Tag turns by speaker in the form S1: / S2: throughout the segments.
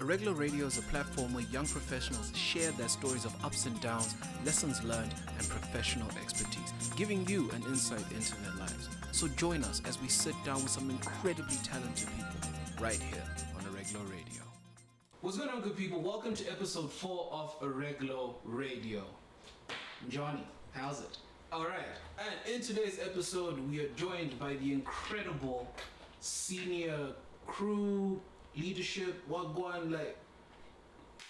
S1: Arreglo Radio is a platform where young professionals share their stories of ups and downs, lessons learned, and professional expertise, giving you an insight into their lives. So join us as we sit down with some incredibly talented people right here on Arreglo Radio. What's going on, good people? Welcome to episode 4 of Arreglo Radio. Johnny, how's it? Alright, and in today's episode, we are joined by the incredible senior crew leadership,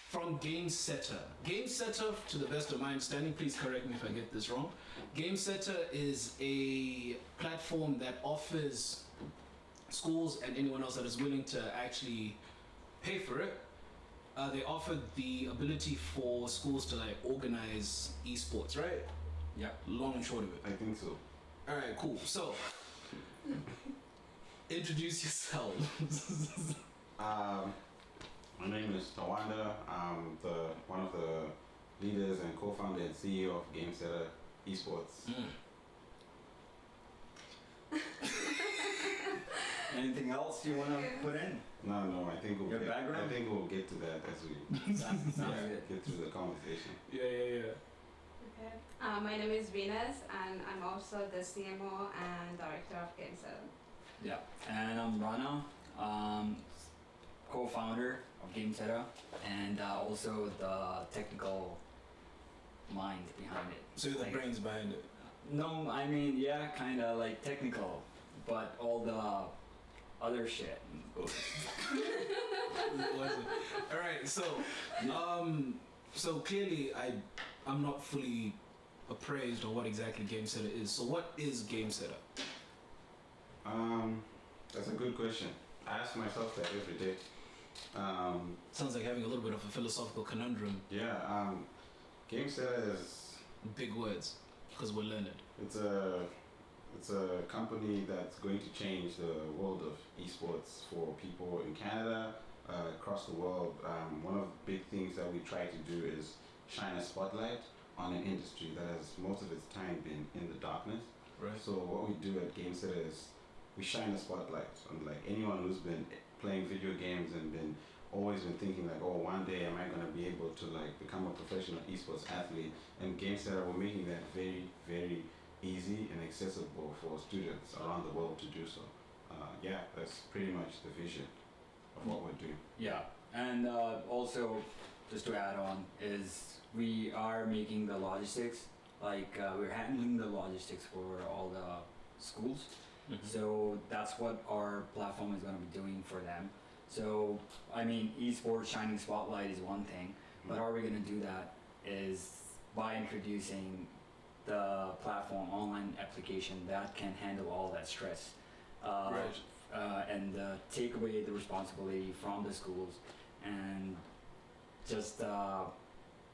S1: from Gameseta. Gameseta, to the best of my understanding, please correct me if I get this wrong. Gameseta is a platform that offers schools and anyone else that is willing to actually pay for it. They offer the ability for schools to organize esports, right?
S2: Yeah.
S1: Long and short of it.
S3: I think so.
S1: All right, cool. So, introduce yourselves.
S3: My name is Tawanda. I'm one of the leaders and co-founder and CEO of Gameseta Esports.
S2: Anything else you want to put in?
S3: No, I think
S2: Your background?
S3: I think we'll get to that as we
S2: Sounds good.
S3: get through the conversation.
S1: Yeah.
S4: Okay. My name is Venus, and I'm also the CMO and director of Gameseta.
S2: Yeah. And I'm Rana, co-founder of Gameseta, and also the technical mind behind it.
S1: So you're the brains behind it.
S2: No, I mean, yeah, kind of like technical, but all the other shit.
S1: All right, so clearly I'm not fully appraised on what exactly Gameseta is. So what is Gameseta?
S3: That's a good question. I ask myself that every day.
S1: Sounds like having a little bit of a philosophical conundrum.
S3: Yeah. Gameseta is
S1: Big words, because we're learned.
S3: It's a company that's going to change the world of esports for people in Canada, across the world. One of the big things that we try to do is shine a spotlight on an industry that has most of its time been in the darkness.
S1: Right.
S3: So what we do at Gameseta is we shine a spotlight on anyone who's been playing video games and always been thinking one day am I going to be able to become a professional esports athlete, and Gameseta, we're making that very, very easy and accessible for students around the world to do so. That's pretty much the vision of what we're doing.
S2: Yeah, and also, just to add on, is we are making the logistics, we're handling the logistics for all the schools. Mm-hmm. So that's what our platform is going to be doing for them. So, I mean, esports shining spotlight is one thing, but how are we going to do that is by introducing the platform online application that can handle all that stress.
S1: Right.
S2: And take away the responsibility from the schools, and just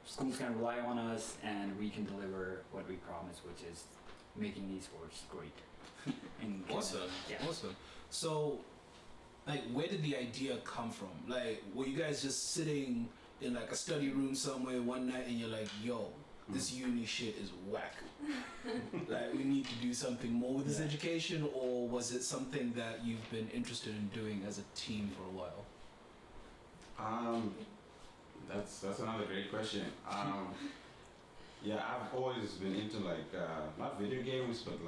S2: schools can rely on us and we can deliver what we promise, which is making esports great.
S1: Awesome.
S2: Yeah.
S1: Awesome. So, where did the idea come from? Were you guys just sitting in a study room somewhere one night and you're like, yo, this uni shit is whack. We need to do something more with this education, or was it something that you've been interested in doing as a team for a while?
S3: That's another great question. I've always been into not video games, but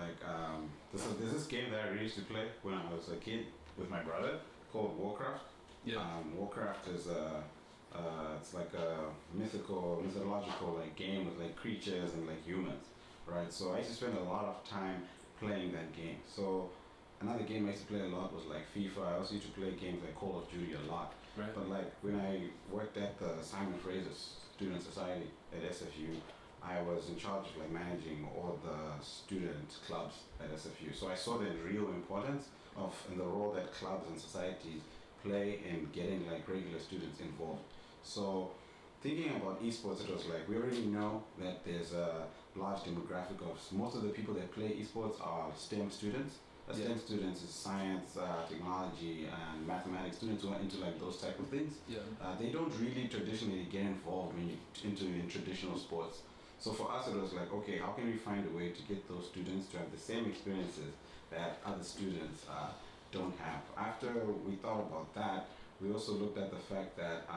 S3: there's this game that I really used to play when I was a kid with my brother called Warcraft.
S1: Yeah.
S3: Warcraft is it's like a mythological game with creatures and humans, right? So I used to spend a lot of time playing that game. So another game I used to play a lot was FIFA. I also used to play games like Call of Duty a lot.
S1: Right.
S3: But when I worked at the Simon Fraser Student Society at SFU, I was in charge of managing all the student clubs at SFU. So I saw the real importance and the role that clubs and societies play in getting regular students involved. So thinking about esports, it was we already know that there's a large demographic of most of the people that play esports are STEM students. STEM students is science, technology, and mathematics. Students who are into those type of things.
S1: Yeah.
S3: They don't really traditionally get involved in traditional sports. So for us, it was okay, how can we find a way to get those students to have the same experiences that other students don't have? After we thought about that, we also looked at the fact that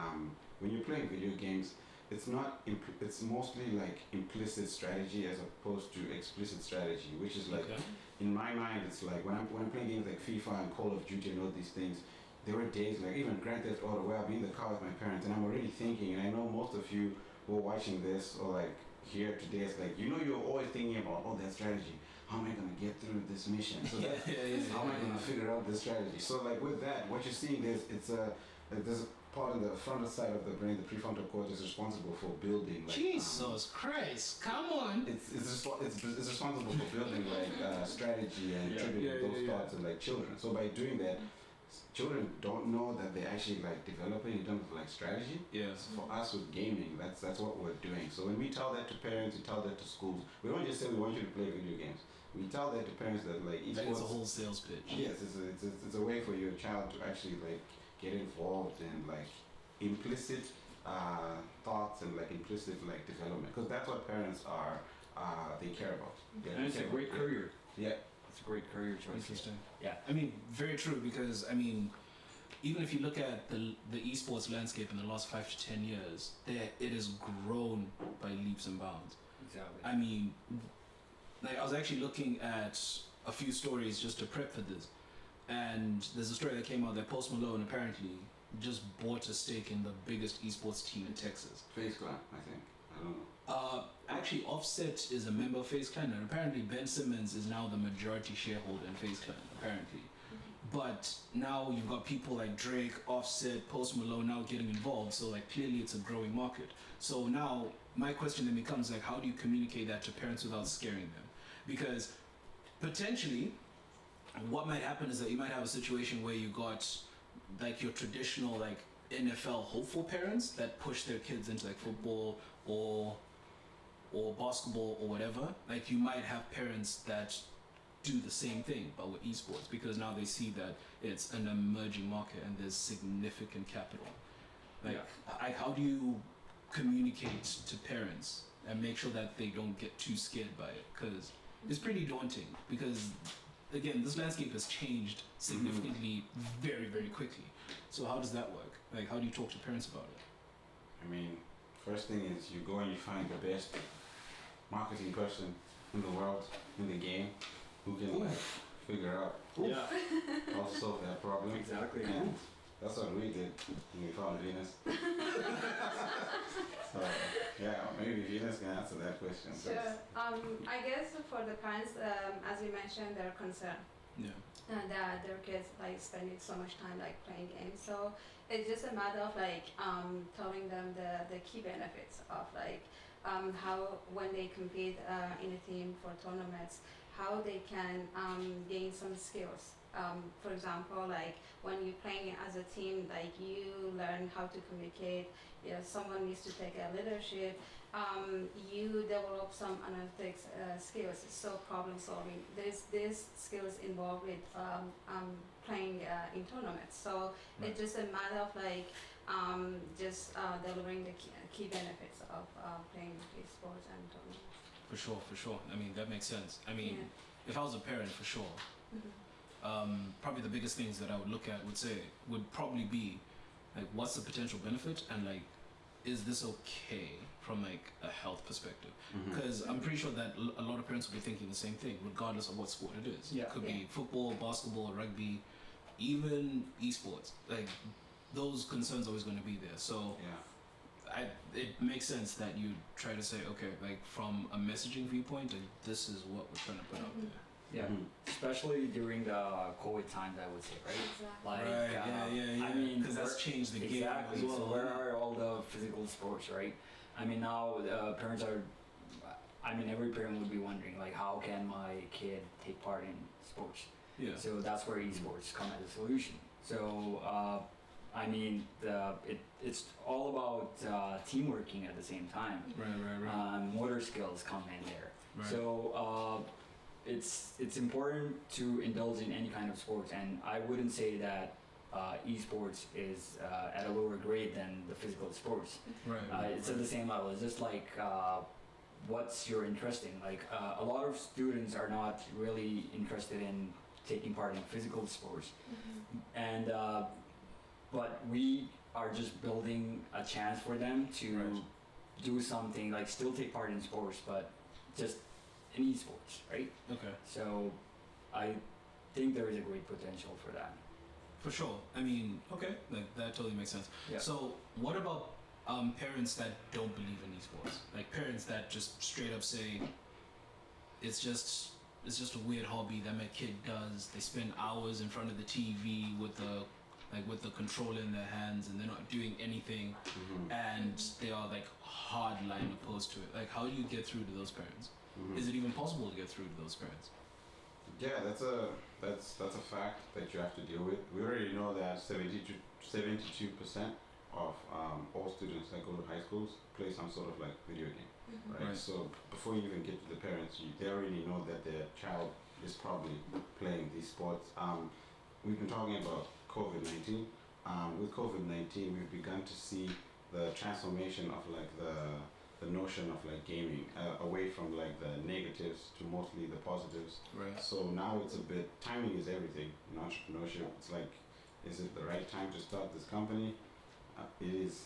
S3: when you're playing video games, it's not it's mostly like implicit strategy as opposed to explicit strategy, which is like
S1: Okay.
S3: in my mind it's like when I'm playing games like FIFA and Call of Duty and all these things, there were days like even Grand Theft Auto where I'll be in the car with my parents and I'm already thinking, and I know most of you who are watching this or like here today, it's like you're always thinking about that strategy. How am I gonna get through this mission? So that, how am I gonna figure out this strategy? So like with that, what you're seeing there's a part of the frontal side of the brain, the prefrontal cortex, is responsible for building. Like,
S1: Jesus Christ! Come on.
S3: it's responsible for building like strategy and triggering those thoughts in like children. So by doing that, children don't know that they're actually like developing in terms of like strategy.
S1: Yeah.
S3: So for us with gaming, that's what we're doing. So when we tell that to parents, we tell that to schools. We don't just say we want you to play video games. We tell that to parents that like
S1: That is a
S3: esports.
S1: whole sales pitch.
S3: Yes, it's a way for your child to actually like get involved in like implicit thoughts and like implicit like development, because that's what parents are they care about.
S2: And it's a great career.
S3: Yeah.
S2: It's a great career choice.
S1: Interesting.
S2: Yeah.
S1: I mean, very true, because I mean, even if you look at the esports landscape in the last 5 to 10 years, it has grown by leaps and bounds.
S2: Exactly.
S1: I mean, like I was actually looking at a few stories just to prep for this, and there's a story that came out that Post Malone apparently just bought a stake in the biggest esports team in Texas.
S3: Face Clan, I think. I don't know.
S1: Actually, Offset is a member of FaZe Clan, and apparently Ben Simmons is now the majority shareholder in FaZe Clan, apparently. But now you've got people like Drake, Offset, Post Malone now getting involved, so like clearly it's a growing market. So now my question then becomes like, how do you communicate that to parents without scaring them? Because potentially what might happen is that you might have a situation where you got like your traditional like NFL hopeful parents that push their kids into like football or basketball or whatever. Like you might have parents that do the same thing but with esports, because now they see that it's an emerging market and there's significant capital. Like how do you communicate to parents and make sure that they don't get too scared by it? Because it's pretty daunting, because again, this landscape has changed significantly very, very quickly. So how does that work? Like, how do you talk to parents about it?
S3: I mean, first thing is you go and you find the best marketing person in the world, in the game, who can like figure out how to solve that problem.
S2: Exactly.
S3: And that's what we did when we found Venus. So yeah, maybe Venus can answer that question.
S4: Sure. I guess for the parents, as you mentioned, they're concerned.
S1: Yeah.
S4: That their kids like spending so much time like playing games. So it's just a matter of like telling them the key benefits of like how when they compete in a team for tournaments, how they can gain some skills. For example, like when you're playing as a team, like you learn how to communicate. You know, someone needs to take a leadership. You develop some analytics skills, so problem solving. There's skills involved with playing in tournaments. So it's just a matter of like just delivering the key benefits of playing esports and tournaments.
S1: For sure. I mean, that makes sense. I mean, if I was a parent, for sure, probably the biggest things that I would look at would probably be like, what's the potential benefit, and like, is this okay from like a health perspective? Because I'm pretty sure that a lot of parents will be thinking the same thing, regardless of what sport it is.
S2: Yeah.
S1: It could be football, basketball, rugby, even esports. Like, those concerns are always going to be there. So it makes sense that you try to say, okay, like from a messaging viewpoint, like, this is what we're trying to put out there.
S2: Yeah, especially during the COVID times, I would say, right?
S4: Exactly.
S2: Like, I mean,
S1: because that's changed the game
S2: exactly.
S1: as well.
S2: So where are all the physical sports, right? I mean, now parents are. I mean, every parent would be wondering, like, how can my kid take part in sports?
S1: Yeah.
S2: So that's where esports come as a solution. So I mean, it's all about teamworking at the same time.
S1: Right.
S2: Motor skills come in there.
S1: Right.
S2: So it's important to indulge in any kind of sports, and I wouldn't say that esports is at a lower grade than the physical sports.
S1: Right.
S2: It's at the same level. It's just like what's your interest in? Like a lot of students are not really interested in taking part in physical sports, and but we are just building a chance for them to
S1: Right.
S2: do something like still take part in sports, but just in esports, right?
S1: Okay.
S2: So I think there is a great potential for that.
S1: For sure. I mean, okay, like that totally makes sense.
S2: Yeah.
S1: So, what about parents that don't believe in esports? Like parents that just straight up say, it's just a weird hobby that my kid does. They spend hours in front of the TV with the controller in their hands, and they're not doing anything, and they are like hardline opposed to it. Like, how do you get through to those parents? Is it even possible to get through to those parents?
S3: Yeah, that's a fact that you have to deal with. We already know that 72% of all students that go to high schools play some sort of like video game, right?
S1: Right.
S3: So before you even get to the parents, they already know that their child is probably playing these sports. We've been talking about COVID-19. With COVID-19, we've begun to see the transformation of like the notion of like gaming away from like the negatives to mostly the positives.
S1: Right.
S3: So now it's a bit, timing is everything in entrepreneurship. It's like, is it the right time to start this company? It is.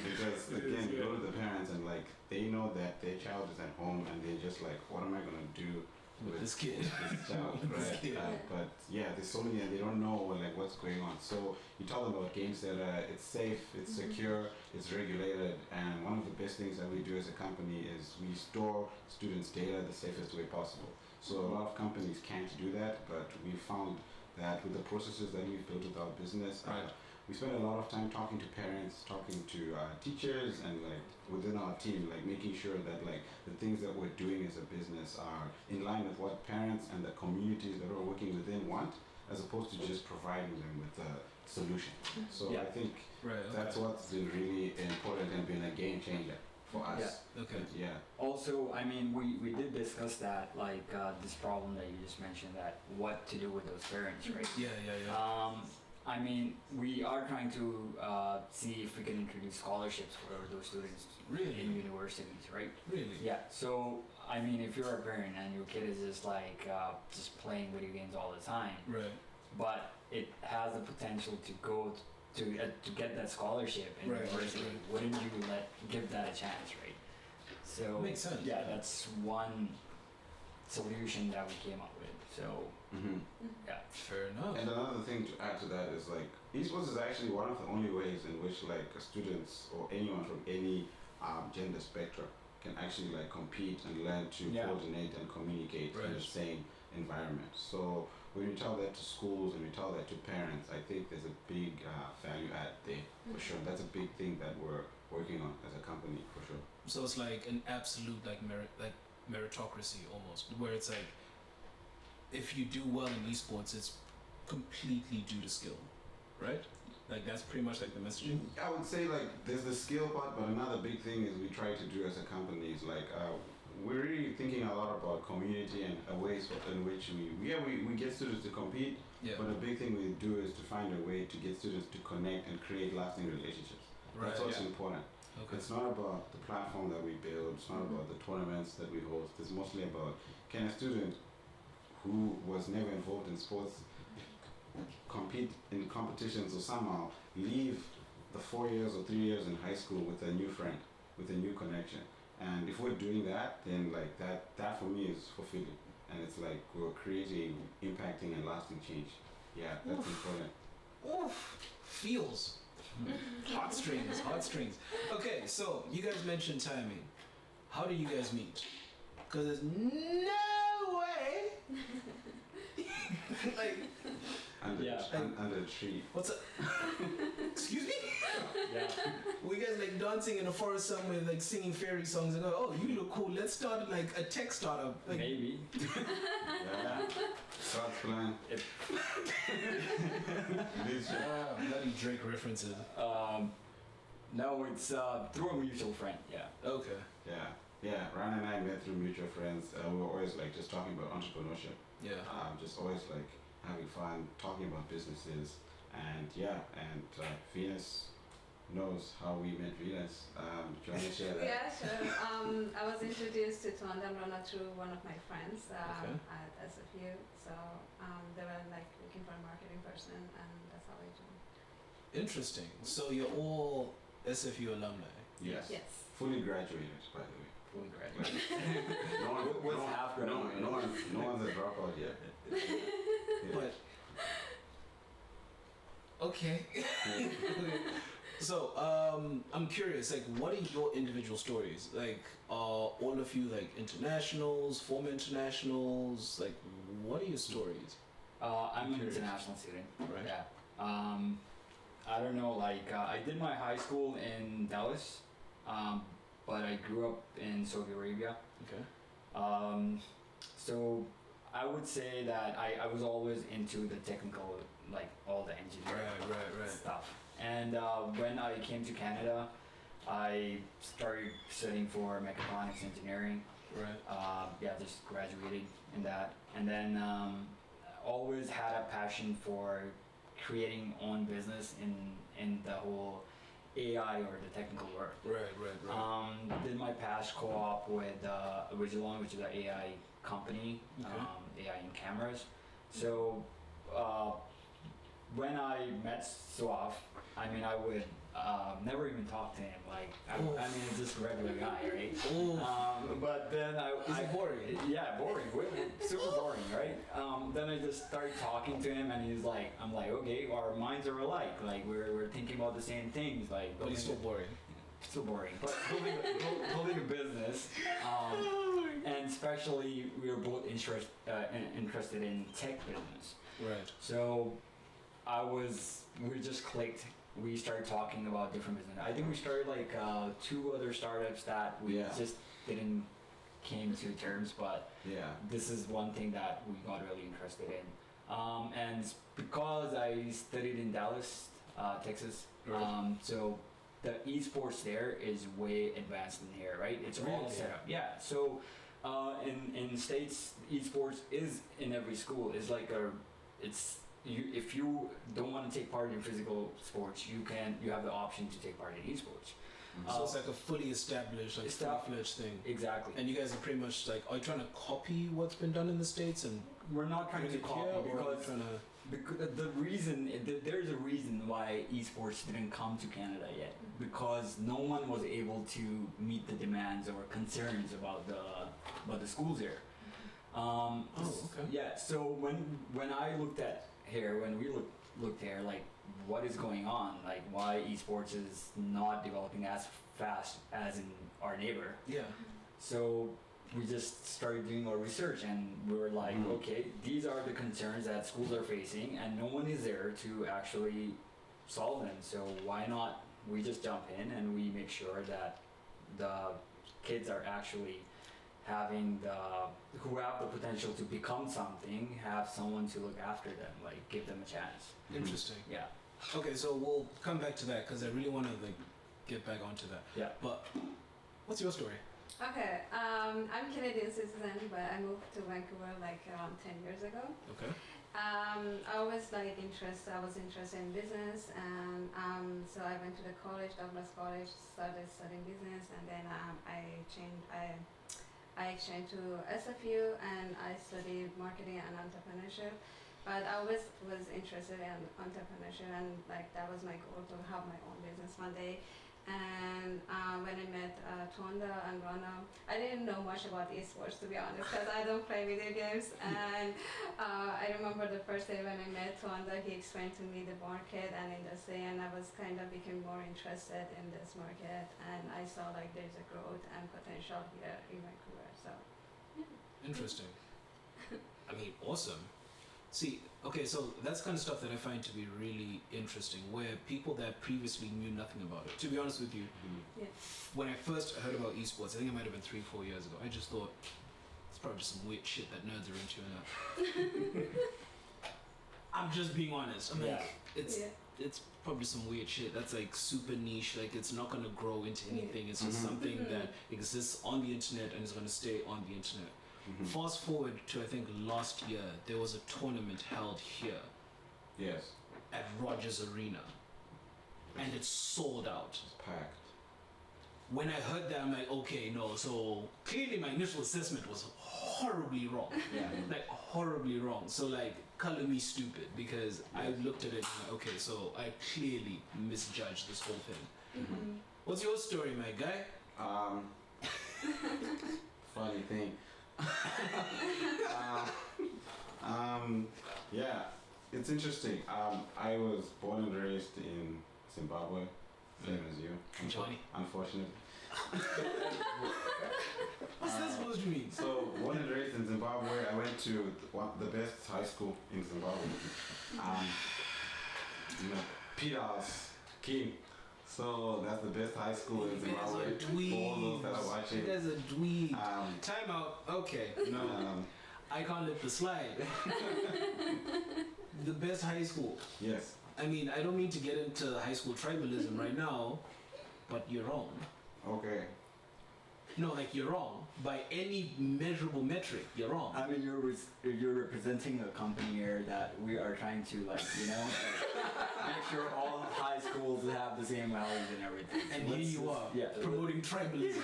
S3: Because again, you go to the parents and like they know that their child is at home and they're just like, what am I gonna do
S1: With this kid.
S3: this child,
S1: With this
S3: right?
S1: kid.
S3: But yeah, there's so many and they don't know like what's going on. So you tell them about Gameseta, it's safe, it's secure, it's regulated, and one of the best things that we do as a company is we store students' data the safest way possible. So a lot of companies can't do that, but we found that with the processes that we've built with our business,
S1: Right.
S3: we spend a lot of time talking to parents, talking to teachers, and like within our team, like making sure that like the things that we're doing as a business are in line with what parents and the communities that we're working within want, as opposed to just providing them with a solution. So
S2: Yeah.
S3: I think
S1: Right. Okay.
S3: that's what's been really important and been a game changer for us.
S2: Yeah.
S1: Okay.
S3: Yeah.
S2: Also, I mean, we did discuss that, like this problem that you just mentioned, that what to do with those parents, right?
S1: Yeah.
S2: I mean, we are trying to see if we can introduce scholarships for those students
S1: Really?
S2: in universities, right?
S1: Really?
S2: Yeah. So, I mean, if you're a parent and your kid is just like just playing video games all the time,
S1: Right.
S2: but it has the potential to go to get that scholarship in
S1: Right.
S2: university, wouldn't you give that a chance, right? So
S1: Makes sense.
S2: yeah, that's one solution that we came up with. So yeah,
S1: Fair enough.
S3: And another thing to add to that is like esports is actually one of the only ways in which like students or anyone from any gender spectrum can actually like compete and learn to
S2: Yeah.
S3: coordinate and communicate in the
S1: Right.
S3: same environment. So when we tell that to schools and we tell that to parents, I think there's a big value add there for sure. That's a big thing that we're working on as a company for sure.
S1: So it's like an absolute like meritocracy almost, where it's like if you do well in esports, it's completely due to skill, right? Like that's pretty much like the messaging.
S3: I would say like there's the skill part, but another big thing is we try to do as a company is like we're really thinking a lot about community and ways in which we get students to compete,
S1: Yeah.
S3: but a big thing we do is to find a way to get students to connect and create lasting relationships.
S1: Right.
S3: That's what's
S1: Yeah.
S3: important.
S1: Okay.
S3: It's not about the platform that we build, it's not about the tournaments that we host, it's mostly about can a student who was never involved in sports compete in competitions or somehow leave the 4 years or 3 years in high school with a new friend, with a new connection. And if we're doing that, then like that for me is fulfilling. And it's like we're creating, impacting and lasting change. Yeah, that's important.
S1: Oof. Feels. Heartstrings. Okay, so you guys mentioned timing. How do you guys meet? Because there's no way. like,
S3: Under a tree.
S1: what's up? Excuse me?
S2: yeah,
S1: We guys like dancing in a forest somewhere, like singing fairy songs, and go, oh, you look cool. Let's start like a tech startup. Like,
S2: maybe.
S3: Yeah. Start plan.
S1: bloody Drake references.
S2: No, it's through a mutual friend. Yeah.
S1: Okay.
S3: Yeah. Ryan and I met through mutual friends. We were always like just talking about entrepreneurship.
S1: Yeah.
S3: Just always like having fun, talking about businesses, and Venus knows how we met Venus. Do you want to share that?
S4: Yeah, sure. I was introduced to Tuanda and Rana through one of my friends
S1: Okay.
S4: at SFU. So they were like looking for a marketing person, and that's how I joined.
S1: Interesting. So you're all SFU alumni.
S3: Yes.
S4: Yes.
S3: Fully graduated, by the way.
S2: Fully graduated.
S3: No one,
S2: With
S3: no,
S2: half
S3: no,
S2: graduated.
S3: no one's a dropout yet. Yeah.
S1: But okay. So I'm curious, like, what are your individual stories? Like, are all of you like internationals, former internationals? Like, what are your stories?
S2: I'm an
S1: Curious.
S2: international student.
S1: Right.
S2: Yeah. I don't know. Like, I did my high school in Dallas, but I grew up in Saudi Arabia.
S1: Okay.
S2: So I would say that I was always into the technical, like all the engineering
S1: Right.
S2: stuff. And when I came to Canada, I started studying for mechatronics engineering.
S1: Right.
S2: Yeah, just graduated in that, and then always had a passion for creating own business in the whole AI or the technical work.
S1: Right.
S2: Did my past co-op with Vigilon, which is an AI company,
S1: Okay.
S2: AI in cameras. So when I met Suaf, I mean, I would never even talk to him. Like, I mean, it's just a regular guy, right? But then
S1: Is it boring?
S2: Yeah, boring. Super boring, right? Then I just started talking to him, and he's like, I'm like, okay, our minds are alike. Like, we're thinking about the same things. Like,
S1: But it's still boring.
S2: still boring. But building a business, and especially we were both interested in tech business.
S1: Right.
S2: So we just clicked. We started talking about different business. I think we started like 2 other startups that we
S3: Yeah.
S2: just didn't came to terms, but
S3: Yeah.
S2: this is one thing that we got really interested in. And because I studied in Dallas, Texas,
S1: Right.
S2: so the esports there is way advanced in here, right? It's all
S1: Really?
S2: set up. Yeah. So in States, esports is in every school. It's like if you don't want to take part in physical sports, you have the option to take part in esports.
S1: So it's like a fully established, like full-fledged thing.
S2: Exactly.
S1: And you guys are pretty much like, are you trying to copy what's been done in the States and
S2: We're not trying to
S1: bring it
S2: copy
S1: here, or are you
S2: because
S1: trying to...
S2: there's a reason why esports didn't come to Canada yet, because no one was able to meet the demands or concerns about the schools here.
S1: okay.
S2: Yeah. So when I looked at here, when we looked here, like, what is going on? Like, why esports is not developing as fast as in our neighbor?
S1: Yeah.
S2: So we just started doing our research, and we were like, okay, these are the concerns that schools are facing, and no one is there to actually solve them. So why not we just jump in and we make sure that the kids are actually who have the potential to become something, have someone to look after them, like give them a chance.
S1: Interesting.
S2: Yeah.
S1: Okay, so we'll come back to that because I really want to like get back onto that.
S2: Yeah.
S1: But what's your story?
S4: Okay, I'm Canadian citizen, but I moved to Vancouver like around 10 years ago.
S1: Okay.
S4: I was interested in business, and so I went to the college, Douglas College, started studying business, and then I exchanged to SFU, and I studied marketing and entrepreneurship. But I always was interested in entrepreneurship, and like that was my goal, to have my own business one day. And when I met Tuanda and Rana, I didn't know much about esports, to be honest, because I don't play video games. And I remember the first day when I met Tuanda, he explained to me the market and industry, and I was kind of became more interested in this market. And I saw like there's a growth and potential here in Vancouver. So, yeah.
S1: Interesting. I mean, awesome. See, okay, so that's kind of stuff that I find to be really interesting, where people that previously knew nothing about it, to be honest with you,
S4: Yeah.
S1: when I first heard about esports, I think it might have been 3-4 years ago, I just thought, it's probably just some weird shit that nerds are into. And I'm just being honest. I'm like, it's probably some weird shit that's like super niche, like it's not going to grow into anything. It's just something that exists on the internet and is going to stay on the internet. Fast forward to, I think, last year, there was a tournament held here.
S3: Yes.
S1: At Rogers Arena. and it's sold out.
S3: It's packed.
S1: When I heard that, I'm like, okay, no. So clearly, my initial assessment was horribly wrong.
S2: Yeah.
S1: Like horribly wrong. So like, color me stupid because I looked at it and like, okay, so I clearly misjudged this whole thing.
S4: Mm-hmm.
S1: What's your story, my guy?
S3: Funny thing. Yeah, it's interesting. I was born and raised in Zimbabwe, same as you.
S1: Johnny.
S3: Unfortunately.
S1: What's that supposed to mean?
S3: So, born and raised in Zimbabwe, I went to the best high school in Zimbabwe. Peter's King. So that's the best high school in Zimbabwe. For all those that are watching.
S1: You guys are dweebs.
S3: Time
S1: out. Okay. No. I can't let this slide. The best high school.
S3: Yes.
S1: I mean, I don't mean to get into high school tribalism right now, but you're wrong.
S3: Okay.
S1: No, like you're wrong. By any measurable metric, you're wrong.
S2: I mean, you're representing a company here that we are trying to make sure all high schools have the same values and everything.
S1: And here you are, promoting tribalism.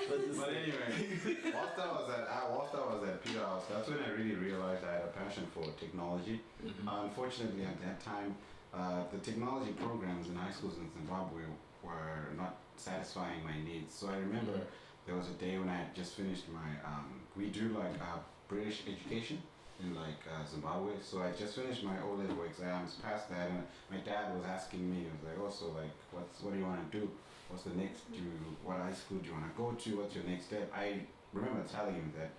S3: But anyway, whilst I was at Peter House, that's when I really realized I had a passion for technology.
S1: Mm-hmm.
S3: Unfortunately, at that time, the technology programs in high schools in Zimbabwe were not satisfying my needs. So I remember there was a day when I had just finished my, we do like British education in Zimbabwe. So I just finished my O-level exams, passed that, and my dad was asking me, he was like, also like, what do you want to do? What's the next, what high school do you want to go to? What's your next step? I remember telling him that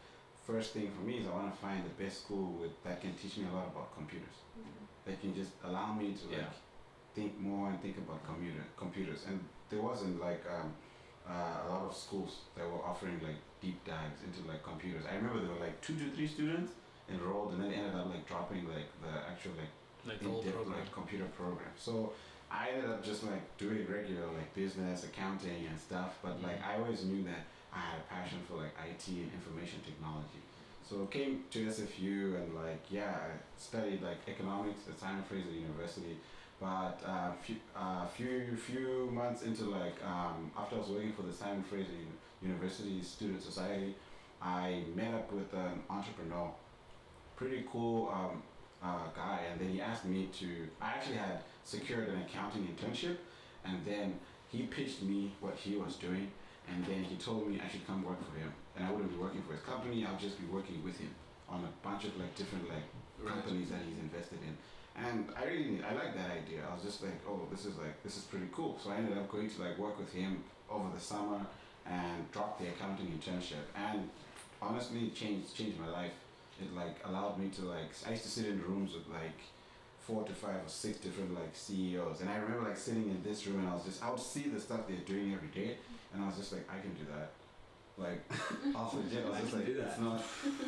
S3: first thing for me is I want to find the best school that can teach me a lot about computers. That can just allow me to think more and think about computers. And there wasn't a lot of schools that were offering deep dives into computers. I remember there were 2 to 3 students enrolled, and then ended up dropping the actual
S1: the whole program.
S3: computer program. So I ended up just doing regular business, accounting and stuff. But I always knew that I had a passion for IT and information technology. So came to SFU and I studied economics at Simon Fraser University. But few months into after I was working for the Simon Fraser University Student Society, I met up with an entrepreneur, pretty cool guy, and then he asked me I actually had secured an accounting internship, and then he pitched me what he was doing, and then he told me I should come work for him, and I wouldn't be working for his company, I'll just be working with him on a bunch of different companies that he's invested in. And I like that idea. I was just oh, this is pretty cool. So I ended up going to work with him over the summer and dropped the accounting internship. And honestly, it changed my life. It allowed me to I used to sit in rooms with 4 to 5 or 6 different CEOs. And I remember sitting in this room and I would see the stuff they're doing every day, and I was just I can do that. Off legit, I was just it's not,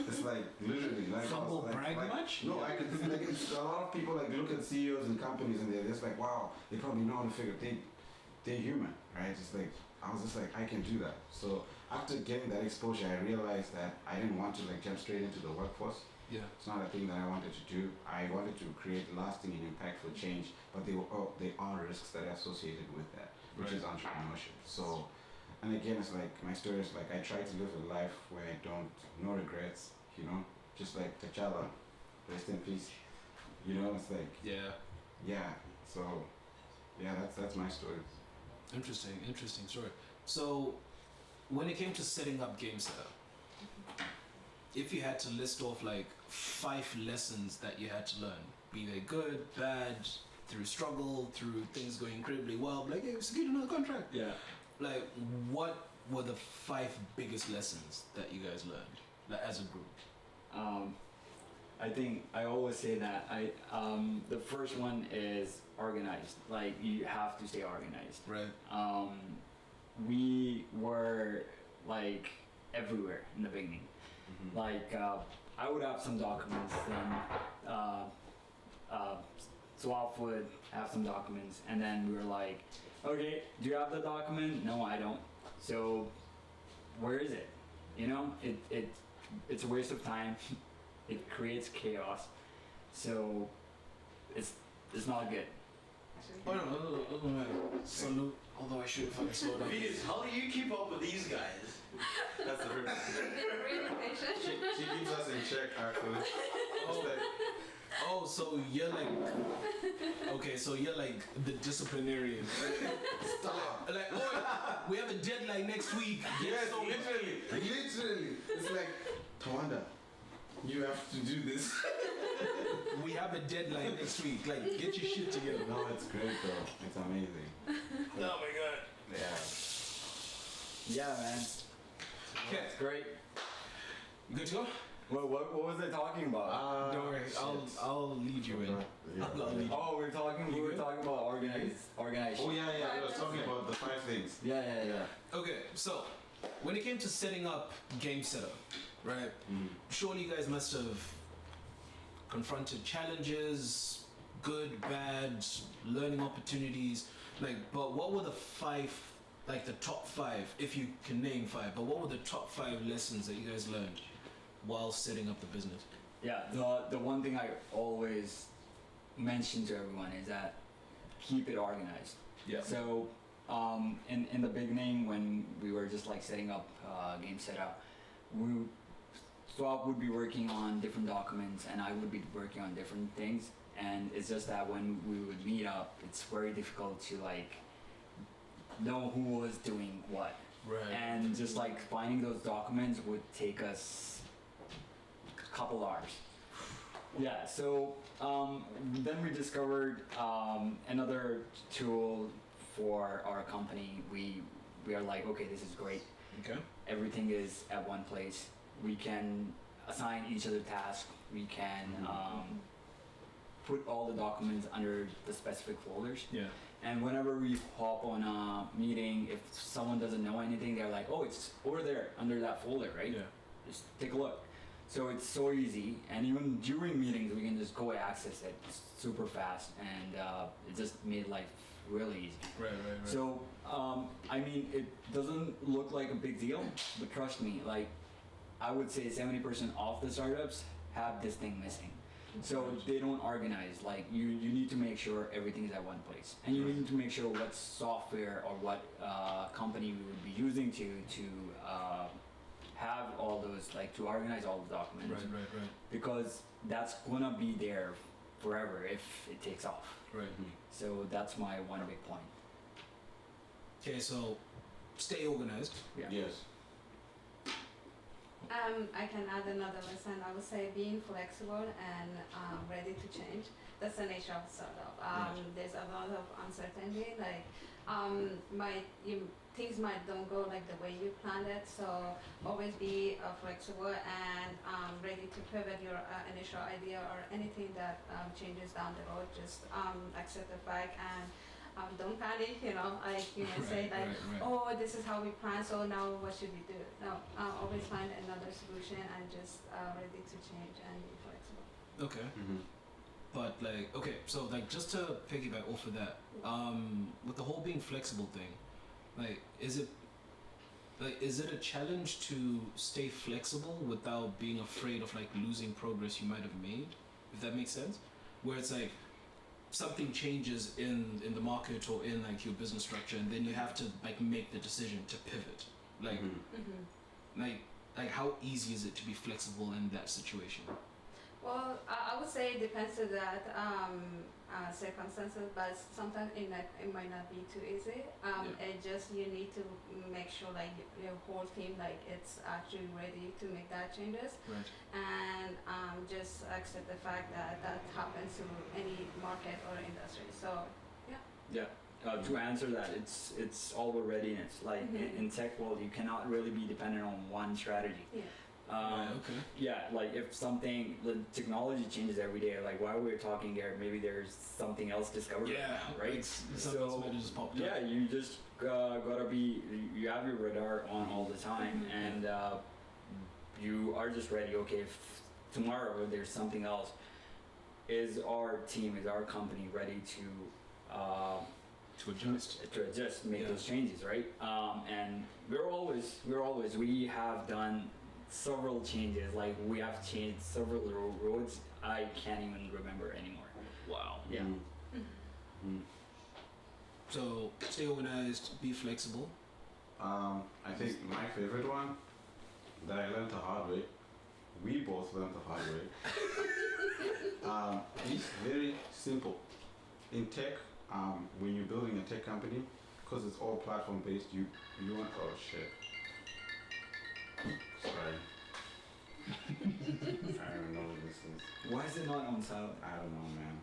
S3: it's literally
S1: Humble brag much?
S3: No, I could see a lot of people look at CEOs and companies and they're just wow, they probably know how to figure they're human, right? Just I was just I can do that. So after getting that exposure, I realized that I didn't want to jump straight into the workforce.
S1: Yeah.
S3: It's not a thing that I wanted to do. I wanted to create lasting and impactful change, but there are risks that are associated with that, which is entrepreneurship. So. And again, it's my story is I try to live a life where I don't, no regrets, just T'Challa, rest in peace, it's so, that's my story.
S1: Interesting story. So, when it came to setting up Gameseta, if you had to list off 5 lessons that you had to learn, be they good, bad, through struggle, through things going incredibly well, hey, we secured another contract.
S2: Yeah.
S1: What were the 5 biggest lessons that you guys learned as a group?
S2: I think I always say that the first one is organized. You have to stay organized.
S1: Right.
S2: We were everywhere in the beginning. Mm-hmm. I would have some documents, then Swap would have some documents, and then we were okay, do you have the document? No, I don't. So, where is it? It's a waste of time. It creates chaos. So, it's not good.
S4: actually.
S1: Oh no. Salute. Although I should fucking slow down.
S5: Venus, how do you keep up with these guys?
S3: That's the first.
S4: They're really patient.
S3: She keeps us in check, actually. It's like,
S1: Oh, so you're like, okay, so you're like the disciplinarian.
S3: stop.
S1: Like, oh, we have a deadline next week.
S3: Yes,
S1: So
S3: literally. It's like, Tawanda, you have to do this.
S1: we have a deadline next week. Like, get your shit together.
S3: No, it's great though. It's amazing.
S5: Oh my god.
S3: Yeah.
S2: Yeah, man.
S1: Okay,
S2: It's great.
S1: you good to go?
S2: What was I talking about?
S1: Don't worry, I'll lead you in.
S3: Yeah.
S1: I'll lead you.
S2: Oh, we were talking about organized.
S3: Oh yeah, I was talking about the 5 things.
S2: Yeah.
S1: Okay, so when it came to setting up Gameseta, right? Surely you guys must have confronted challenges, good, bad, learning opportunities. Like, but what were the 5, like the top 5, if you can name 5? But what were the top 5 lessons that you guys learned while setting up the business?
S2: Yeah, the one thing I always mention to everyone is that keep it organized.
S1: Yeah.
S2: So, in the beginning when we were just like setting up Gameseta, Swap would be working on different documents and I would be working on different things. And it's just that when we would meet up, it's very difficult to like know who was doing what.
S1: Right.
S2: And just like finding those documents would take us a couple hours. Yeah, so then we discovered another tool for our company. We are like, okay, this is great.
S1: Okay.
S2: Everything is at one place. We can assign each other tasks. We can put all the documents under the specific folders.
S1: Yeah.
S2: And whenever we hop on a meeting, if someone doesn't know anything, they're like, oh, it's over there under that folder, right?
S1: Yeah.
S2: Just take a look. So it's so easy, and even during meetings, we can just go access it super fast, and it just made life really easy.
S1: Right.
S2: So, I mean, it doesn't look like a big deal, but trust me, like, I would say 70% of the startups have this thing missing. So they don't organize. Like, you need to make sure everything is at one place, and you need to make sure what software or what company we would be using to have all those, like, to organize all the documents.
S1: Right.
S2: Because that's gonna be there forever if it takes off.
S1: Right.
S2: So that's my one big point.
S1: Okay, so stay organized.
S2: Yeah.
S3: Yes.
S4: I can add another lesson. I would say being flexible and ready to change. That's the nature of startup. There's a lot of uncertainty. Like, things might don't go like the way you planned it. So always be flexible and ready to pivot your initial idea or anything that changes down the road. Just accept the fact and don't panic. Like you may say like, oh, this is how we plan. So now what should we do? No, always find another solution and just ready to change and be flexible.
S1: Okay. But like, okay, so like just to piggyback off of that, with the whole being flexible thing, like, is it a challenge to stay flexible without being afraid of like losing progress you might have made, if that makes sense? Where it's like something changes in the market or in like your business structure, and then you have to like make the decision to pivot. Like, like how easy is it to be flexible in that situation?
S4: Well, I would say it depends to that circumstances, but sometimes it might not be too easy. It just you need to make sure like your whole team like it's actually ready to make that changes,
S1: Right.
S4: and just accept the fact that that happens to any market or industry. So
S2: Yeah. To answer that, it's all about readiness. Like in tech world, you cannot really be dependent on one strategy.
S4: yeah.
S1: Okay.
S2: Yeah, like if the technology changes every day, like while we're talking here, maybe there's something else discovered.
S1: Yeah.
S2: Right.
S1: Like, something else might have just popped
S2: Yeah,
S1: up.
S2: you just gotta be. You have your radar on all the time, and you are just ready. Okay, if tomorrow there's something else, is our team, is our company ready
S1: To adjust.
S2: make those changes, right? And we have done several changes. Like we have changed several roads I can't even remember anymore.
S1: Wow.
S2: Yeah.
S1: So stay organized, be flexible.
S3: I think my favorite one that I learned the hard way. We both learned the hard way. It's very simple. In tech, when you're building a tech company, because it's all platform based, you want shit. Sorry. I don't know what this is.
S2: Why is it not on silent?
S3: I don't know, man.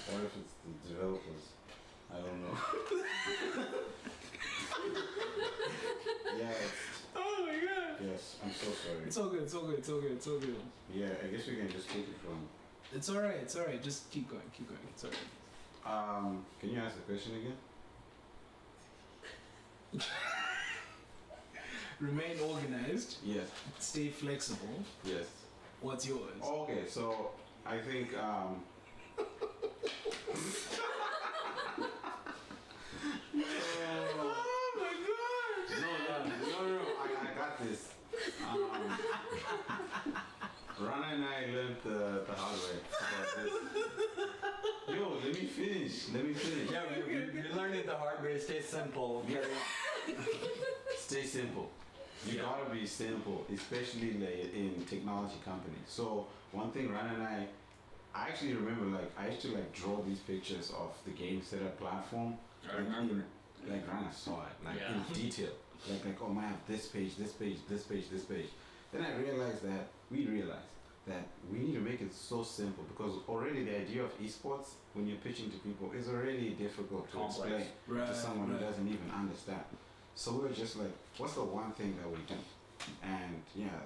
S3: What if it's the developers? I don't know. Yeah,
S1: Oh my god.
S3: yes, I'm so sorry.
S1: It's all good, it's all good, it's all good, it's all good.
S3: Yeah, I guess we can just take it from.
S1: It's alright, just keep going, it's alright.
S3: Can you ask the question again?
S1: Remain organized,
S3: Yes,
S1: stay flexible.
S3: yes.
S1: What's yours?
S3: Okay, so I think
S1: Oh my god!
S3: no, I got this. Rana and I learned the hard way about this. Yo, let me finish.
S2: Yeah, we learned it the hard way. Stay simple.
S3: Stay simple. You gotta be simple, especially like in technology companies. So one thing Rana and I actually remember, like I used to like draw these pictures of the Gameseta platform.
S2: I remember.
S3: Like Rana saw it, like
S2: Yeah.
S3: in detail. Like oh man, this page. Then I realized that we need to make it so simple because already the idea of esports when you're pitching to people is already difficult to
S2: Complex.
S3: explain
S1: Right,
S3: to someone
S1: right.
S3: who doesn't even understand. So we were just like, what's the one thing that we do? And yeah,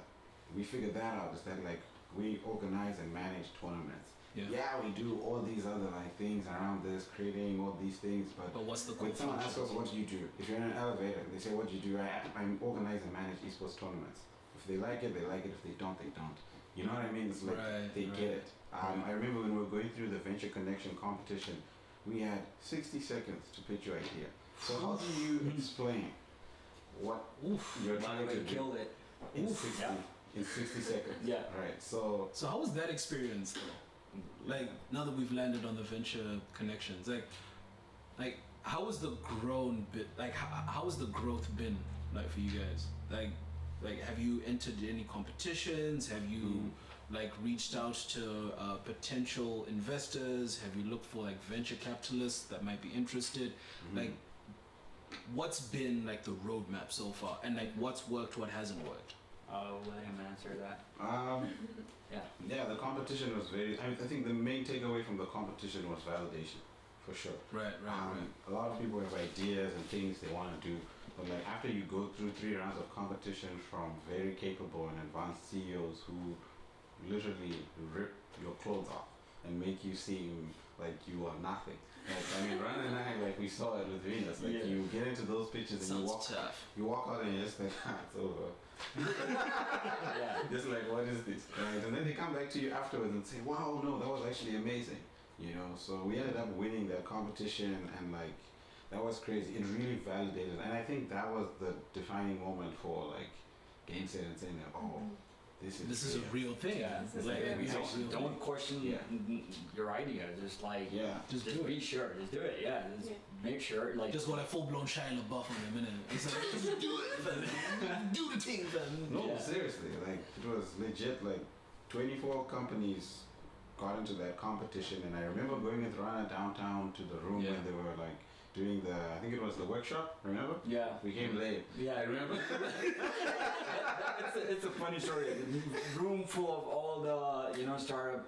S3: we figured that out is that like we organize and manage tournaments. Yeah, we do all these other like things around this, creating all these things, but
S1: what's the core
S3: when someone asks
S1: function?
S3: us what do you do, if you're in an elevator, they say what do you do? I organize and manage esports tournaments. If they like it, they like it. If they don't, they don't. You know what I mean? It's like
S1: Right,
S3: they
S1: right.
S3: get it. I remember when we were going through the venture connection competition, we had 60 seconds to pitch your idea. So how do you explain what
S1: Oof.
S3: you're
S2: By the
S3: trying
S2: way,
S3: to do
S2: killed it.
S3: in
S1: Oof.
S3: 60
S2: Yeah.
S3: in 60 seconds?
S2: Yeah.
S3: Right. So
S1: So how was that experience though? Like now that we've landed on the venture connections, like how was the grown bit? Like how has the growth been like for you guys? Like have you entered any competitions? Have you like reached out to potential investors? Have you looked for like venture capitalists that might be interested? Like what's been like the roadmap so far, and like what's worked, what hasn't worked?
S2: I'll let him answer that. Yeah.
S3: Yeah, the competition was very. I think the main takeaway from the competition was validation, for sure.
S1: Right.
S3: A lot of people have ideas and things they want to do, but like after you go through 3 rounds of competition from very capable and advanced CEOs who literally rip your clothes off and make you seem like you are nothing. Like I mean, Ron and I, like we saw it with Venus. Like
S2: Yeah.
S3: you get into those pitches and
S1: Sounds tough.
S3: you walk out and you're just like, it's over.
S2: Yeah.
S3: Just like, what is this? Right? And then they come back to you afterwards and say, wow, no, that was actually amazing. You know, so we ended up winning that competition and like, that was crazy. It really validated. And I think that was the defining moment for like Gameseta and saying that, oh, this is
S1: a
S3: real.
S1: real thing.
S2: Yeah.
S4: This is
S1: Like,
S4: real.
S1: we
S2: Don't,
S1: actually
S2: don't question
S3: Yeah.
S2: your idea. Just like
S3: Yeah.
S1: just
S2: just
S1: do
S2: be
S1: it.
S2: sure. Just do it. Yeah. Just
S4: Yeah.
S2: make sure. Like
S1: Just go like full blown Shia LaBeouf on them, innit? It's like just do it, fam. Do the thing, fam.
S3: No,
S2: Yeah.
S3: seriously, like it was legit. Like 24 companies got into that competition, and I remember going with Rana downtown to the room
S1: Yeah.
S3: when they were like doing the. I think it was the workshop. Remember?
S2: yeah.
S3: We came late.
S2: Yeah, I remember. It's a funny story. A room full of all the startup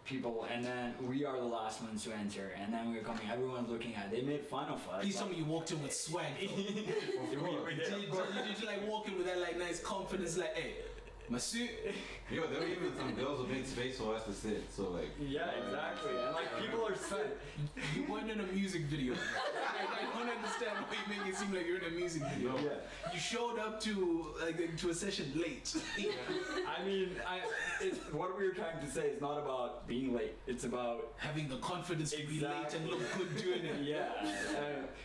S2: people, and then we are the last ones to enter. And then we're coming. Everyone's looking at. They made fun of us.
S1: Please tell me you walked in with swag. Though.
S2: we did.
S1: Did you like walk in with that like nice confidence, like, hey, my suit?
S3: Yo, there were even some girls who made space for us to sit. So like.
S2: Yeah, exactly. And like people are saying,
S1: You weren't in a music video. I don't understand why you make it seem like you're in a music video.
S3: No.
S2: yeah.
S1: You showed up to a session late.
S2: I mean, what we were trying to say is not about being late. It's about
S1: Having the confidence to be late and
S2: Exactly.
S1: look good doing it.
S2: yeah.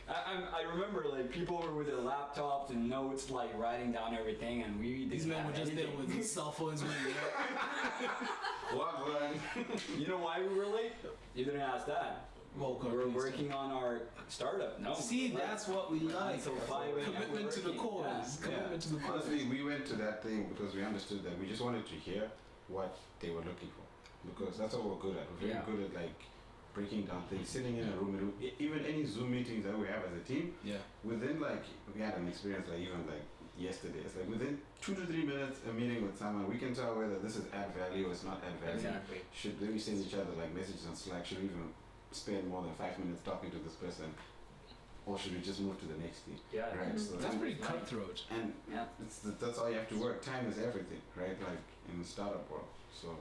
S2: I remember like people were with their laptops and notes, like writing down everything, and we didn't
S1: These men
S2: have
S1: were just there
S2: anything.
S1: with cell phones.
S3: What, man?
S2: You know why we were late? You didn't ask that.
S1: Well, God,
S2: We're
S1: please
S2: working on our startup. No.
S1: See, that's what we like.
S2: Until 5 a.m.
S1: Commitment to the
S2: working.
S1: cause.
S2: Yeah.
S1: Commitment to the cause.
S3: Honestly, we went to that thing because we understood that we just wanted to hear what they were looking for, because that's what we're good at. We're very
S2: Yeah.
S3: good at like breaking down things, sitting in a room, and even any Zoom meetings that we have as a team.
S1: Yeah.
S3: Within like we had an experience like even like yesterday. It's like within 2 to 3 minutes a meeting with someone, we can tell whether this is add value or it's not add value.
S2: Exactly.
S3: Should we send each other like messages on Slack? Should we even spend more than 5 minutes talking to this person, or should we just move to the next thing?
S2: Yeah.
S3: Right.
S4: Mhm.
S3: So
S1: That's
S3: then-
S1: pretty cutthroat.
S3: and
S2: Yeah.
S3: that's all you have to work. Time is everything, right? Like in the startup world. So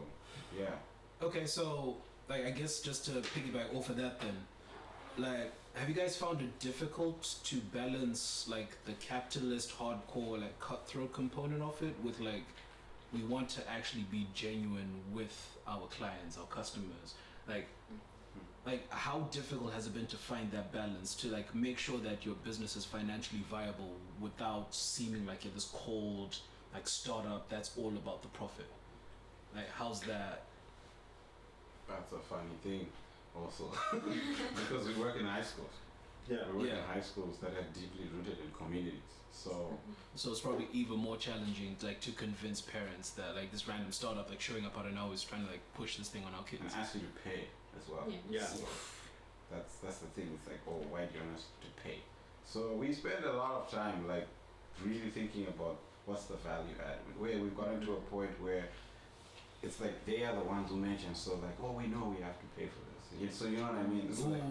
S3: yeah.
S1: Okay, so like I guess just to piggyback off of that then, like have you guys found it difficult to balance like the capitalist hardcore like cutthroat component of it with like we want to actually be genuine with our clients, our customers? Like how difficult has it been to find that balance to like make sure that your business is financially viable without seeming like you're this cold like startup that's all about the profit? Like how's that?
S3: That's a funny thing, also, because we work in high schools.
S5: Yeah.
S3: We work
S1: Yeah.
S3: in high schools that are deeply rooted in communities. So
S1: So it's probably even more challenging like to convince parents that like this random startup like showing up out of nowhere is trying to like push this thing on our kids.
S3: and ask you to pay as well.
S4: Yeah.
S2: Yeah.
S3: So that's the thing. It's like, oh, why do you want us to pay? So we spend a lot of time like really thinking about what's the value add. Where we've gotten to a point where it's like they are the ones who mention, so like, oh, we know we have to pay for this. So you know what I mean? It's like,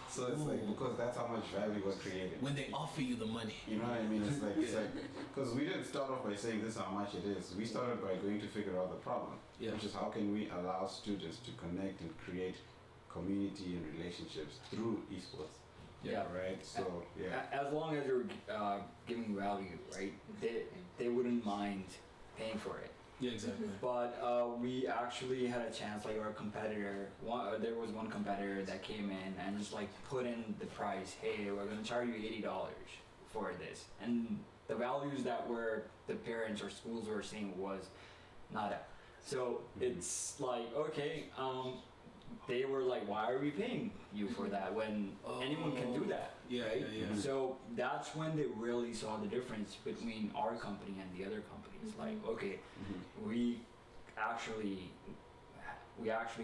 S3: so it's like because that's how much value we're creating.
S1: when they offer you the money.
S3: You know what I mean? It's like because we didn't start off by saying this is how much it is. We started by going to figure out the problem,
S1: Yeah.
S3: which is how can we allow students to connect and create community and relationships through esports.
S2: Yeah.
S3: Right. So yeah.
S2: As long as you're giving value, right? They wouldn't mind paying for it.
S1: Yeah, exactly.
S2: But we actually had a chance, like our competitor, there was one competitor that came in and just like put in the price, hey, we're gonna charge you $80 for this. And the values that were the parents or schools were seeing was nada. So it's like, okay, they were like, why are we paying you for that when anyone can do that?
S1: Yeah,
S2: right?
S1: yeah, yeah.
S2: So that's when they really saw the difference between our company and the other companies. Like, okay, we actually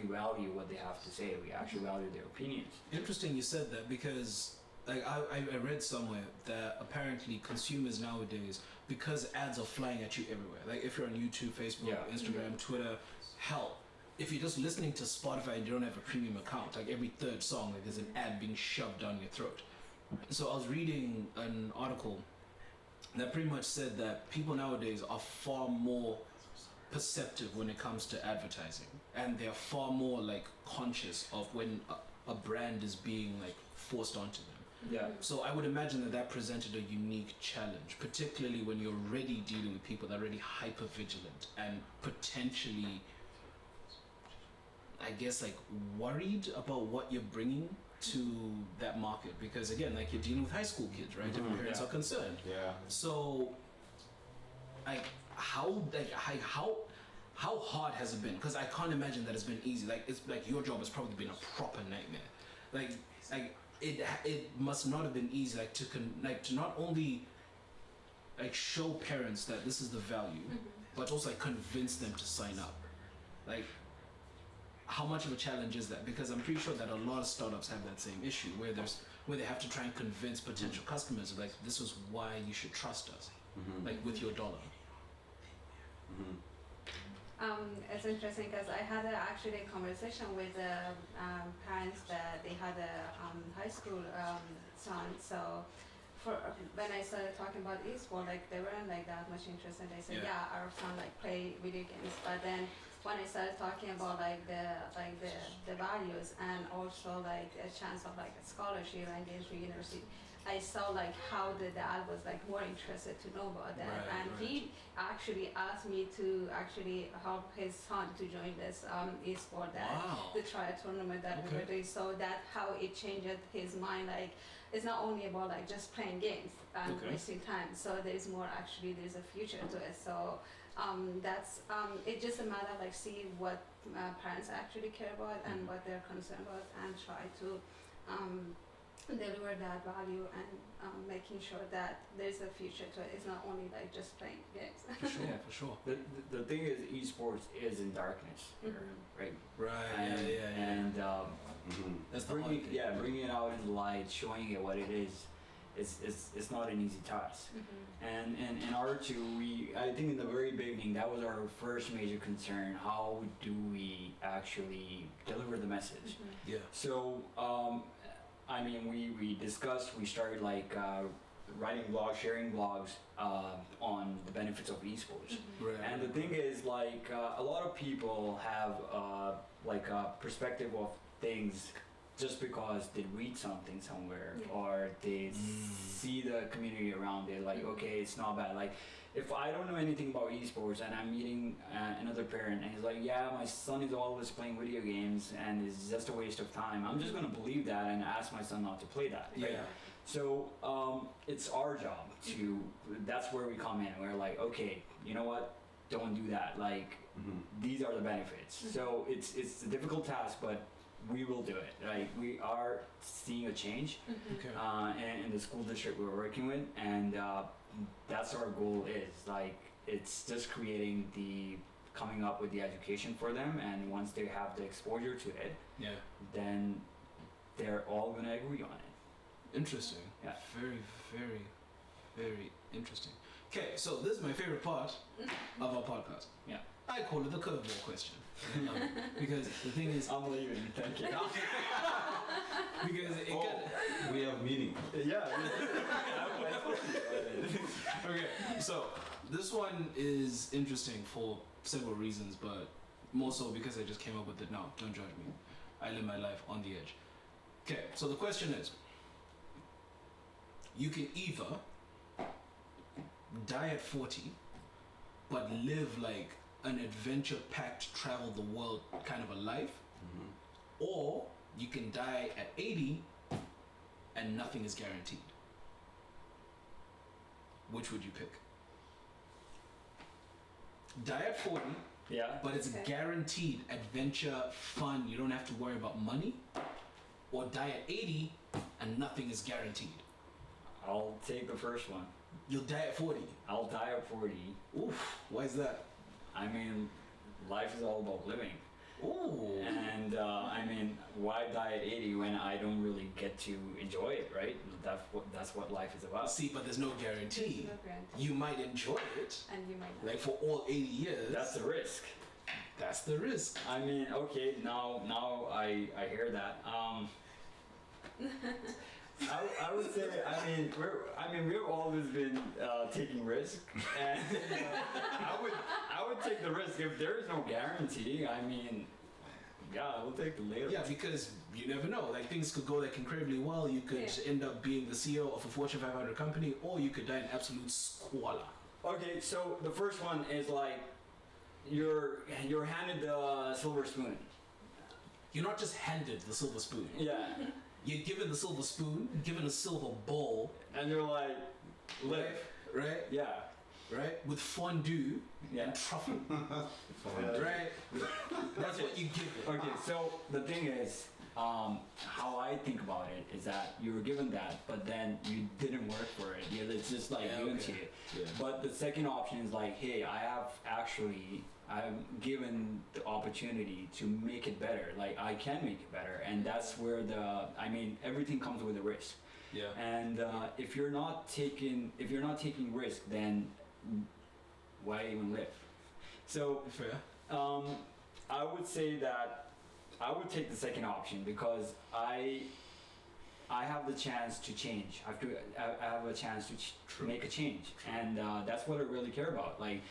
S2: value what they have to say. We actually value their opinions.
S1: Interesting you said that because like I read somewhere that apparently consumers nowadays, because ads are flying at you everywhere. Like if you're on YouTube, Facebook,
S2: Yeah.
S1: Instagram, Twitter, hell, if you're just listening to Spotify and you don't have a premium account, like every third song, like there's an ad being shoved down your throat. So I was reading an article that pretty much said that people nowadays are far more perceptive when it comes to advertising, and they're far more like conscious of when a brand is being like forced onto them.
S2: Yeah.
S1: So I would imagine that presented a unique challenge, particularly when you're already dealing with people that are already hyper vigilant and potentially, I guess, like worried about what you're bringing to that market, because again, like you're dealing with high school kids, right? And parents
S2: Yeah.
S1: are concerned.
S3: Yeah.
S1: So, like, how hard has it been? Because I can't imagine that it's been easy. Like, it's like your job has probably been a proper nightmare. Like it must not have been easy. Like to not only like show parents that this is the value, but also like convince them to sign up. Like, how much of a challenge is that? Because I'm pretty sure that a lot of startups have that same issue where they have to try and convince potential customers like this is why you should trust us, like with your dollar.
S4: It's interesting because I had actually a conversation with parents that they had a high school son. So when I started talking about esports, like they weren't like that much interested. They said, yeah, our son like play video games. But then when I started talking about like the values and also like a chance of like a scholarship and engaged with university, I saw like how the dad was like more interested to know about that,
S1: Right,
S4: and he actually asked me to actually help his son to join this esport that
S1: Wow.
S4: the trial tournament that we were doing. So that how it changed his mind. Like it's not only about like just playing games and wasting time. So there's more actually. There's a future to it. So that's it's just a matter of like see what parents actually care about and what they're concerned about and try to deliver that value and making sure that there's a future to it. It's not only like just playing games.
S1: For sure,
S2: Yeah.
S1: for sure.
S2: The thing is, esports is in darkness, right?
S1: Right,
S2: And,
S1: yeah.
S2: And
S3: Mm-hmm.
S1: That's the hard
S2: bringing,
S1: thing.
S2: yeah, bringing it out in the light, showing it what it is it's not an easy task. And in order to, I think in the very beginning, that was our first major concern. How do we actually deliver the message?
S1: Yeah.
S2: So, I mean, we discussed, we started like writing blogs, sharing blogs on the benefits of esports.
S1: Right.
S2: And the thing is, like, a lot of people have like a perspective of things just because they read something somewhere or they see the community around it, like, okay, it's not bad. Like, if I don't know anything about esports and I'm meeting another parent and he's like, yeah, my son is always playing video games and it's just a waste of time, I'm just gonna believe that and ask my son not to play that. Right?
S1: Yeah.
S2: So it's our job to, that's where we come in. We're like, okay, you know what? Don't do that. Like, these are the benefits. So it's a difficult task, but we will do it. Like, we are seeing a change
S1: Okay.
S2: in the school district we're working with, and that's our goal is. Like, it's just coming up with the education for them, and once they have the exposure to it,
S1: Yeah.
S2: then they're all gonna agree on it.
S1: Interesting.
S2: Yeah.
S1: Very, very, very interesting. Okay, so this is my favorite part of our podcast.
S2: Yeah.
S1: I call it the curveball question. Because the thing is,
S2: I'm leaving. Thank you.
S1: because it
S3: We have meeting.
S2: Yeah.
S1: okay, so this one is interesting for several reasons, but more so because I just came up with it now. Don't judge me. I live my life on the edge. Okay, so the question is, you can either die at 40, but live like an adventure-packed, travel the world kind of a life, or you can die at 80 and nothing is guaranteed. Which would you pick? Die at 40,
S2: Yeah.
S1: but it's
S4: Okay.
S1: guaranteed adventure, fun, you don't have to worry about money, or die at 80 and nothing is guaranteed.
S2: I'll take the first one.
S1: You'll die at 40.
S2: I'll die at 40.
S1: Oof, why is that?
S2: I mean, life is all about living.
S1: Ooh.
S2: And I mean, why die at 80 when I don't really get to enjoy it, right? That's what life is about.
S1: See, but there's no guarantee.
S4: There's no guarantee.
S1: You might enjoy it,
S4: And you might not.
S1: like for all 80 years.
S2: That's the risk.
S1: That's the risk.
S2: I mean, okay, now I hear that. I would say, we've always been taking risk, and I would take the risk if there is no guarantee. I mean, yeah, we'll take the later.
S1: Yeah, because you never know. Like, things could go like incredibly well. You could end up being the CEO of a Fortune 500 company, or you could die in absolute squalor.
S2: Okay, so the first one is like you're handed the silver spoon.
S1: You're not just handed the silver spoon.
S2: Yeah,
S1: You're given the silver spoon, given a silver bowl,
S2: and you're like, live.
S1: right?
S2: Yeah,
S1: Right? With fondue
S2: yeah.
S1: and truffle, right? That's
S2: Okay.
S1: what you give it.
S2: Okay, so the thing is, how I think about it is that you were given that, but then you didn't work for it. Yeah, it's just like given to you.
S1: Yeah.
S2: But the second option is like, hey, I'm given the opportunity to make it better. Like, I can make it better, and that's where everything comes with a risk.
S1: Yeah.
S2: And if you're not taking risk, then why even live? So
S1: Fair.
S2: I would say that I would take the second option because I have the chance to change. I have a chance to make a change, and that's what I really care about. Like,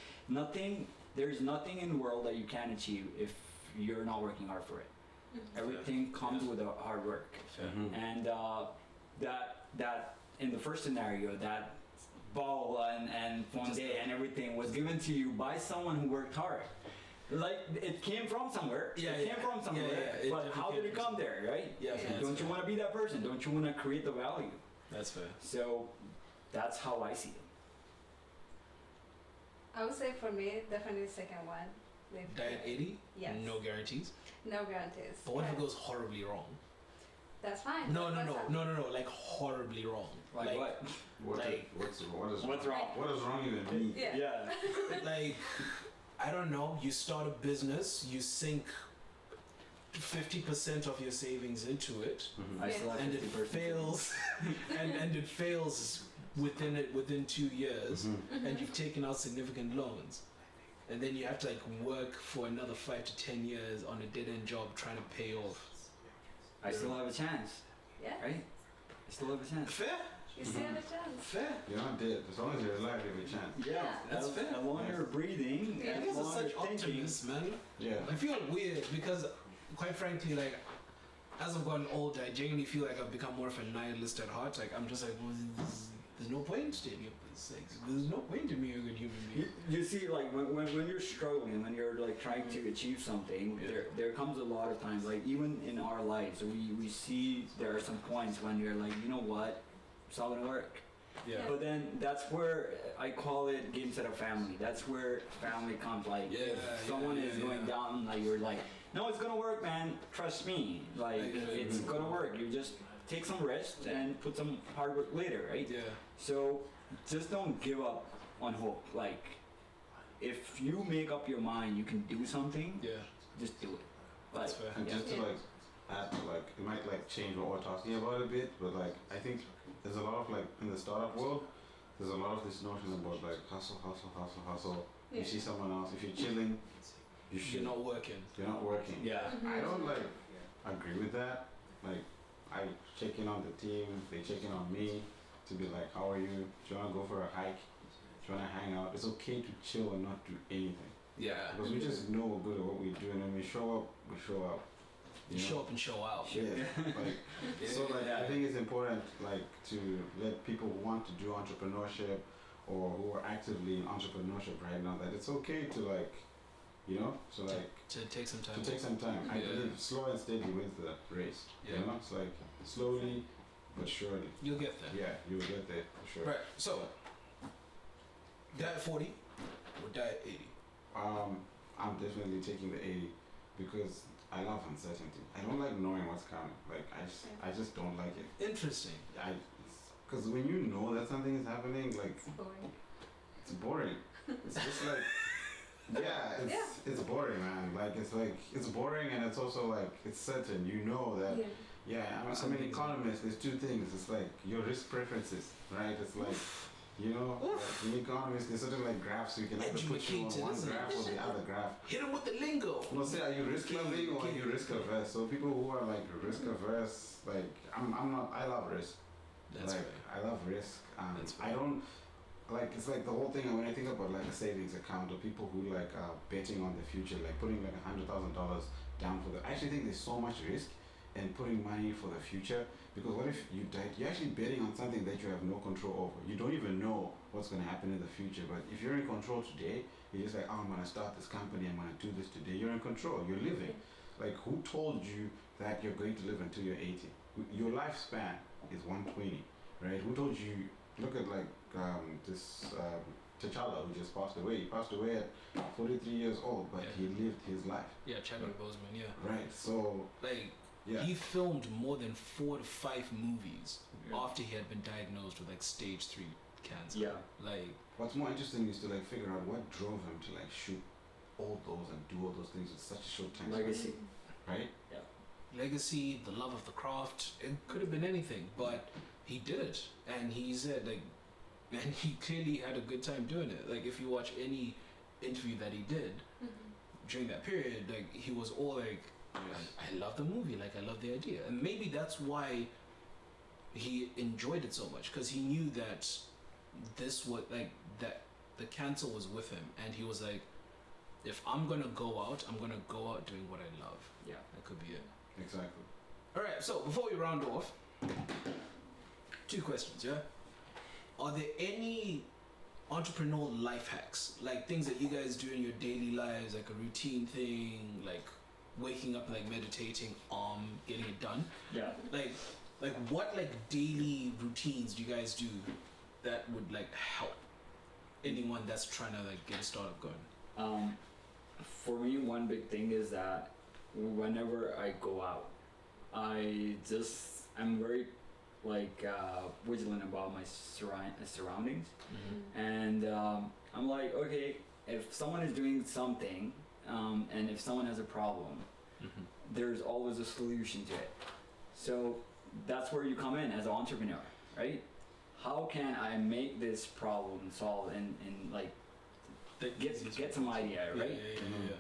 S2: there's nothing in the world that you can achieve if you're not working hard for it. Everything comes with a hard work, and that in the first scenario, that ball and fondue and everything was given to you by someone who worked hard. Like, it came from somewhere.
S1: Yeah,
S2: it came from somewhere.
S1: It
S2: But how did it come there, right?
S1: Yeah, fair.
S2: Don't you want to be that person? Don't you want to create the value?
S1: That's fair.
S2: So that's how I see it.
S4: I would say for me, definitely the second one.
S1: Die at 80?
S4: Yes.
S1: No guarantees.
S4: No guarantees.
S1: But what if it goes horribly wrong?
S4: that's fine.
S1: No,
S4: That's how-
S1: like horribly wrong.
S2: Like what?
S3: What's
S2: What's wrong?
S3: What is wrong even mean?
S4: Yeah.
S1: Like, I don't know, you start a business, you sink 50% of your savings into it,
S3: Mhm.
S2: I still have
S1: and it
S2: 50%.
S1: fails, and it fails within 2 years,
S3: Mhm.
S1: and you've taken out significant loans, and then you have to like work for another 5 to 10 years on a dead-end job trying to pay off.
S2: I still have a chance,
S4: Yeah.
S2: right? I still have a chance.
S1: Fair,
S4: You still have a chance.
S1: fair.
S3: You're not dead. As long as you're alive, you have a chance.
S4: Yeah.
S1: That's fair.
S2: As long as you're breathing,
S4: Yeah.
S2: as
S1: You guys are
S2: long as
S1: such
S2: you're thinking.
S1: optimists, man.
S3: Yeah.
S1: I feel weird because, quite frankly, like, as I've gotten older, I genuinely feel like I've become more of a nihilist at heart. Like, I'm just like, well, there's no point in you. There's no point in me being a good human being.
S2: You see, like when you're struggling, when you're like trying to achieve something,
S1: Yeah.
S2: there comes a lot of times, like even in our lives, we see there are some points when you're like, you know what, it's not gonna work.
S1: Yeah.
S2: But then that's where I call it Gameseta family. That's where family comes. Like
S1: Yeah,
S2: if someone
S1: yeah,
S2: is
S1: yeah,
S2: going
S1: yeah.
S2: down, like you're like, no, it's gonna work, man. Trust me. Like
S1: Yeah,
S2: it's
S1: yeah.
S2: gonna work. You just take some rest and put some hard work later, right?
S1: Yeah.
S2: So just don't give up on hope. Like if you make up your mind you can do something,
S1: Yeah.
S2: just do it. But
S1: That's fair.
S3: And
S2: yeah.
S3: just to like add to like, it might like change what we're talking about a bit, but like I think there's a lot of like in the startup world, there's a lot of this notion about like hustle.
S4: Yeah.
S3: You see someone else, if you're chilling, you should.
S1: You're not working.
S3: You're not working.
S2: Yeah.
S3: I don't like agree with that. Like I check in on the team, they check in on me to be like, how are you? Do you wanna go for a hike? Do you wanna hang out? It's okay to chill and not do anything.
S1: Yeah.
S3: Because we just know we're good at what we do, and when we show up, we show up.
S1: You show up and show out.
S3: Yeah. Like, so like I think it's important like to let people who want to do entrepreneurship or who are actively in entrepreneurship right now that it's okay to like, you know, so like
S1: To take some time.
S3: to take some time. I
S1: Yeah.
S3: believe slow and steady wins the race.
S1: Yeah.
S3: You know, it's like slowly but surely.
S1: You'll get there.
S3: Yeah, you'll get there for sure.
S1: Right. So, die at 40 or die at 80?
S3: I'm definitely taking the 80 because I love uncertainty. I don't like knowing what's coming. Like I just don't like it.
S1: Interesting.
S3: Because when you know that something is happening, like
S4: It's boring.
S3: it's boring. It's just like, it's boring, man. Like it's boring, and it's also like it's certain. You know that.
S4: Yeah.
S3: I'm an economist. There's two things. It's like your risk preferences, right? It's like, you know, like in economists, there's certain like graphs you can either put you on
S1: Educated,
S3: one
S1: isn't it?
S3: graph or the other graph.
S1: Hit him with the lingo.
S3: No, say, are you risk loving or are you risk averse? So people who are like risk averse, like I'm not. I love risk.
S1: That's
S3: like
S1: right.
S3: I love risk.
S1: That's
S3: I don't like. It's like the whole thing when I think about like a savings account or people who like are betting on the future, like putting like $100,000 down for the. I actually think there's so much risk in putting money for the future because what if you died? You're actually betting on something that you have no control over. You don't even know what's going to happen in the future. But if you're in control today, you're just like, oh, I'm going to start this company. I'm going to do this today. You're in control. You're living. Like who told you that you're going to live until you're 80? Your lifespan is 120, right? Who told you? Look at like this T'Challa who just passed away. He passed away at 43 years old, but he lived his life.
S1: Yeah, Chadwick Boseman, yeah.
S3: Right. So
S1: Like,
S3: yeah.
S1: he filmed more than 4 to 5 movies
S2: Yeah.
S1: after he had been diagnosed with like stage 3 cancer.
S2: Yeah.
S1: Like,
S3: What's more interesting is to like figure out what drove him to like shoot all those and do all those things in such a short time.
S2: Legacy.
S3: Right?
S1: legacy, the love of the craft. It could have been anything, but he did it, and he said like, and he clearly had a good time doing it. Like if you watch any interview that he did during that period, like he was all like, I love the movie, like I love the idea, and maybe that's why he enjoyed it so much, because he knew that this was like that the cancer was with him, and he was like, if I'm gonna go out, I'm gonna go out doing what I love.
S2: Yeah.
S1: That could be it.
S3: Exactly.
S1: All right, so before we round off, 2 questions, yeah? Are there any entrepreneurial life hacks, like things that you guys do in your daily lives, like a routine thing, like waking up, like meditating, getting it done?
S2: Yeah.
S1: Like what like daily routines do you guys do that would like help anyone that's trying to like get a startup going?
S2: For me, one big thing is that whenever I go out, I'm very like vigilant about my surroundings, and I'm like, okay, if someone is doing something, and if someone has a problem, there's always a solution to it. So that's where you come in as an entrepreneur, right? How can I make this problem solve and like get some idea, right?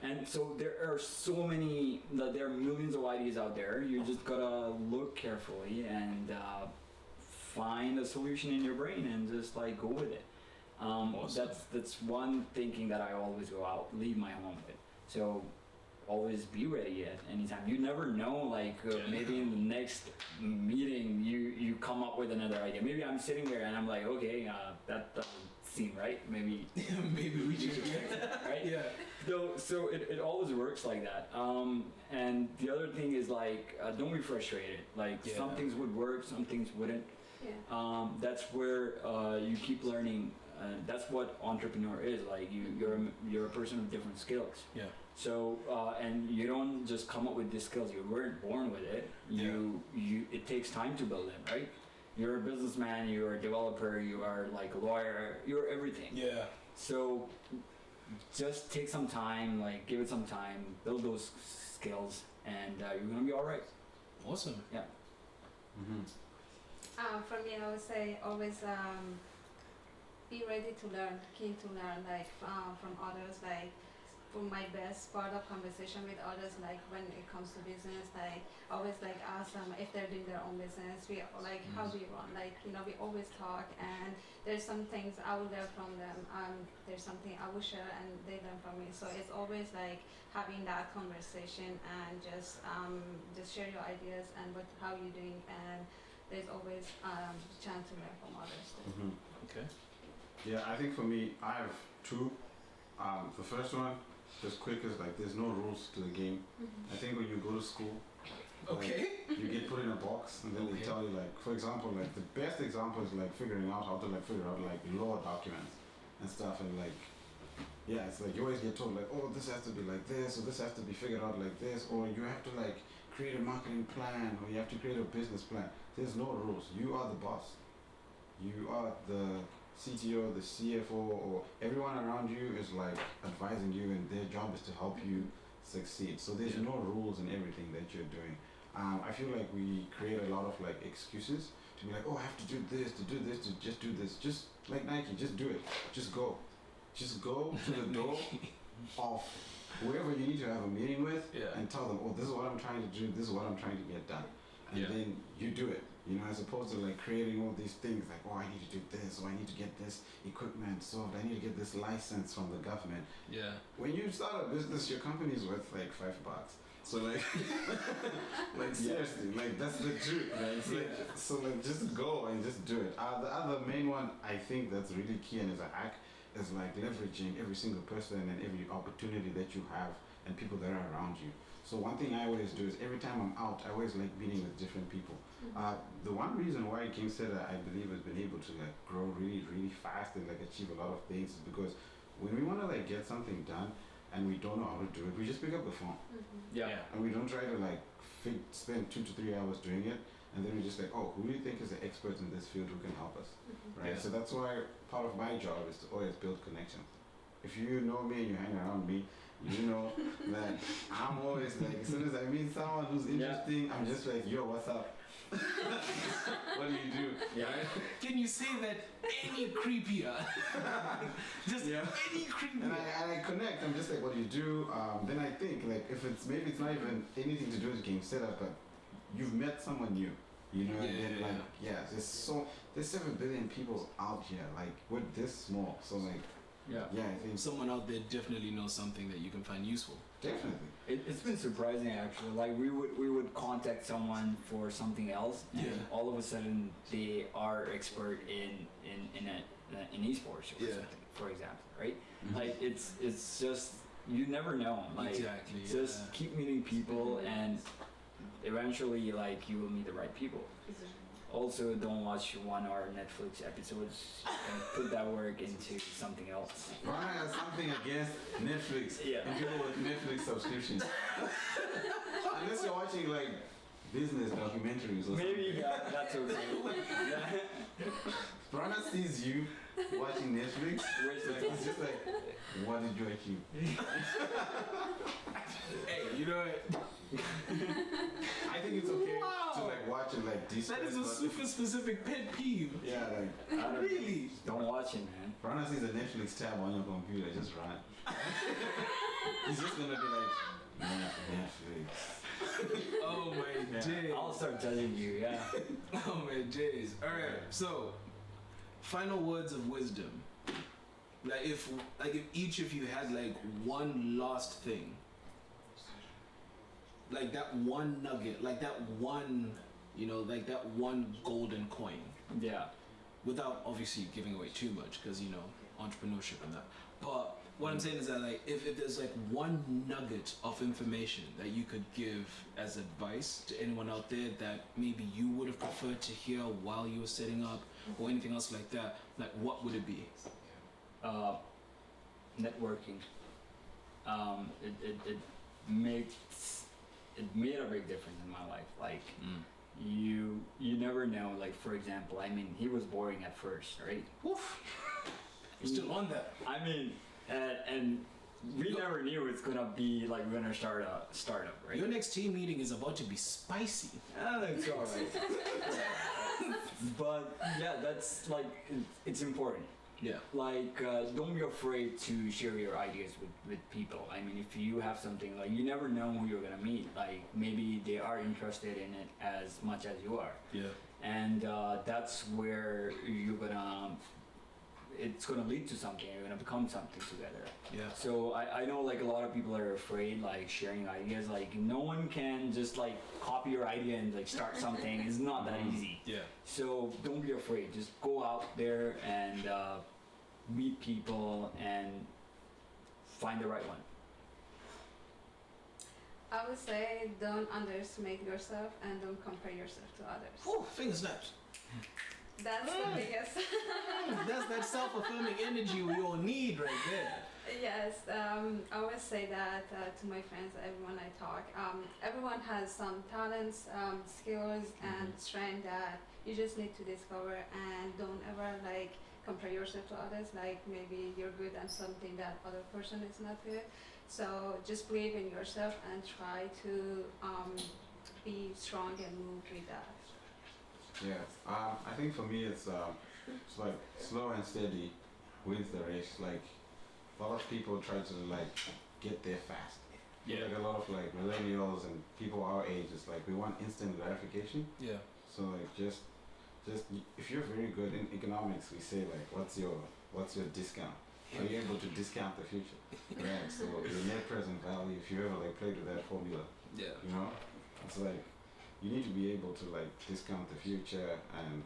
S2: And so there are so many, there are millions of ideas out there. You just gotta look carefully and find a solution in your brain and just like go with it.
S1: Awesome.
S2: That's one thinking that I always go out, leave my home with. So always be ready at any time. You never know, like maybe in the next meeting you come up with another idea. Maybe I'm sitting there and I'm like, okay, that doesn't seem right. Maybe
S1: Maybe we should.
S2: right?
S1: Yeah.
S2: So it always works like that. And the other thing is like, don't be frustrated. Like some things would work, some things wouldn't.
S4: Yeah.
S2: That's where you keep learning. That's what entrepreneur is. Like you're a person with different skills.
S1: Yeah.
S2: So and you don't just come up with these skills. You weren't born with it. You it takes time to build it, right? You're a businessman. You're a developer. You are like a lawyer. You're everything.
S1: Yeah.
S2: So just take some time. Like give it some time. Build those skills, and you're gonna be all right.
S1: Awesome.
S2: Yeah.
S4: For me, I would say always be ready to learn, keen to learn, like from others, like from my best part of conversation with others, like when it comes to business, like always like ask them if they're doing their own business, we like how do you run, like we always talk, and there's some things I will learn from them, there's something I will share and they learn from me, so it's always like having that conversation and just share your ideas and how you're doing, and there's always chance to learn from others too.
S1: Okay.
S3: Yeah, I think for me, I have two. The first one, just quick, is like there's no rules to the game. I think when you go to school,
S1: Okay.
S3: you get put in a box and then they tell you, like, for example, like the best example is like figuring out how to like figure out like law documents and stuff, and like yeah, it's like you always get told like, oh, this has to be like this, or this has to be figured out like this, or you have to like create a marketing plan, or you have to create a business plan. There's no rules. You are the boss. You are the CTO, the CFO, or everyone around you is like advising you, and their job is to help you succeed. So there's no rules in everything that you're doing. I feel like we create a lot of like excuses to be like, oh, I have to do this, to just do this. Just like Nike, just do it. Just go. Just go to the door of whoever you need to have a meeting with and tell them, oh, this is what I'm trying to do, this is what I'm trying to get done. And then you do it. As opposed to like creating all these things like, oh, I need to do this, or I need to get this equipment solved, I need to get this license from the government.
S1: Yeah.
S3: When you start a business, your company is worth like $5. So like, like seriously, like that's the truth, man. It's like, so like just go and just do it. The other main one I think that's really key and is a hack is like leveraging every single person and every opportunity that you have and people that are around you. So one thing I always do is every time I'm out, I always like meeting with different people. The one reason why Gameseta, I believe, has been able to like grow really, really fast and like achieve a lot of things is because when we want to like get something done and we don't know how to do it, we just pick up the phone. And we don't try to like spend 2 to 3 hours doing it, and then we just like, oh, who do you think is the expert in this field who can help us, right? So that's why part of my job is to always build connections. If you know me and you hang around me, you know that I'm always like, as soon as I meet someone who's interesting, I'm just like, yo, what's up? What do you do?
S1: Can you say that any creepier? Just any creepier.
S3: And I connect. I'm just like, what do you do? Then I think like if maybe it's not even anything to do with game setup, but you've met someone new. There's 7 billion people out here. Like we're this small, so like. I think
S1: someone out there definitely knows something that you can find useful.
S3: Definitely.
S2: It's been surprising actually. Like we would contact someone for something else, and all of a sudden they are expert in esports or something, for example, right? Like it's just you never know. Like just keep meeting people, and eventually like you will meet the right people. Also, don't watch 1 hour Netflix episodes. You can put that work into something else.
S3: Brian has something against Netflix and people with Netflix subscriptions. Unless you're watching like business documentaries or something.
S2: Maybe that's okay. Yeah.
S3: Prana sees you watching Netflix, it's just like, what did you achieve?
S1: Hey, you know what?
S3: I think it's okay
S1: Wow.
S3: to like watch and like
S1: That is a super specific pet peeve.
S3: Yeah, like
S2: I don't-
S1: Really?
S2: Don't watch it, man.
S3: Prana sees a Netflix tab on your computer, just run. He's just gonna be like, Netflix.
S1: Oh my
S3: Yeah.
S1: days.
S2: I'll start judging you. Yeah.
S1: Oh my days. Alright, so final words of wisdom. Like if each of you had like one last thing. Like that one nugget, like that one, like that one golden coin.
S2: Yeah.
S1: Without obviously giving away too much, because entrepreneurship and that. But what I'm saying is that like if there's like one nugget of information that you could give as advice to anyone out there that maybe you would have preferred to hear while you were setting up or anything else like that, like what would it be?
S2: Networking. It made a big difference in my life. Like you never know. Like for example, I mean, he was boring at first, right?
S1: Woof. You're still on that.
S2: I mean, and we never knew it's gonna be like we're gonna start a startup, right?
S1: Your next team meeting is about to be spicy.
S2: It's alright. But yeah, that's like it's important.
S1: Yeah.
S2: Like don't be afraid to share your ideas with people. I mean, if you have something, like you never know who you're gonna meet. Like maybe they are interested in it as much as you are.
S1: Yeah.
S2: And that's where it's gonna lead to something. You're gonna become something together.
S1: Yeah.
S2: So I know like a lot of people are afraid like sharing ideas. Like no one can just like copy your idea and like start something. It's not that easy.
S1: Yeah.
S2: So don't be afraid. Just go out there and meet people and find the right one.
S4: I would say don't underestimate yourself and don't compare yourself to others.
S1: Oh, finger snaps.
S4: That's the biggest.
S1: That's that self-affirming energy we all need right there.
S4: Yes, I always say that to my friends, everyone I talk. Everyone has some talents, skills, and strength that you just need to discover, and don't ever like compare yourself to others. Like maybe you're good at something that other person is not good. So just believe in yourself and try to be strong and move with that.
S3: Yeah, I think for me it's like slow and steady wins the race. Like a lot of people try to like get there fast.
S1: Yeah.
S3: Like a lot of like millennials and people our age, it's like we want instant gratification.
S1: Yeah.
S3: So like just if you're very good in economics, we say like what's your discount? Are you able to discount the future? Right. So your net present value, if you ever like played with that formula,
S1: Yeah.
S3: it's like you need to be able to like discount the future and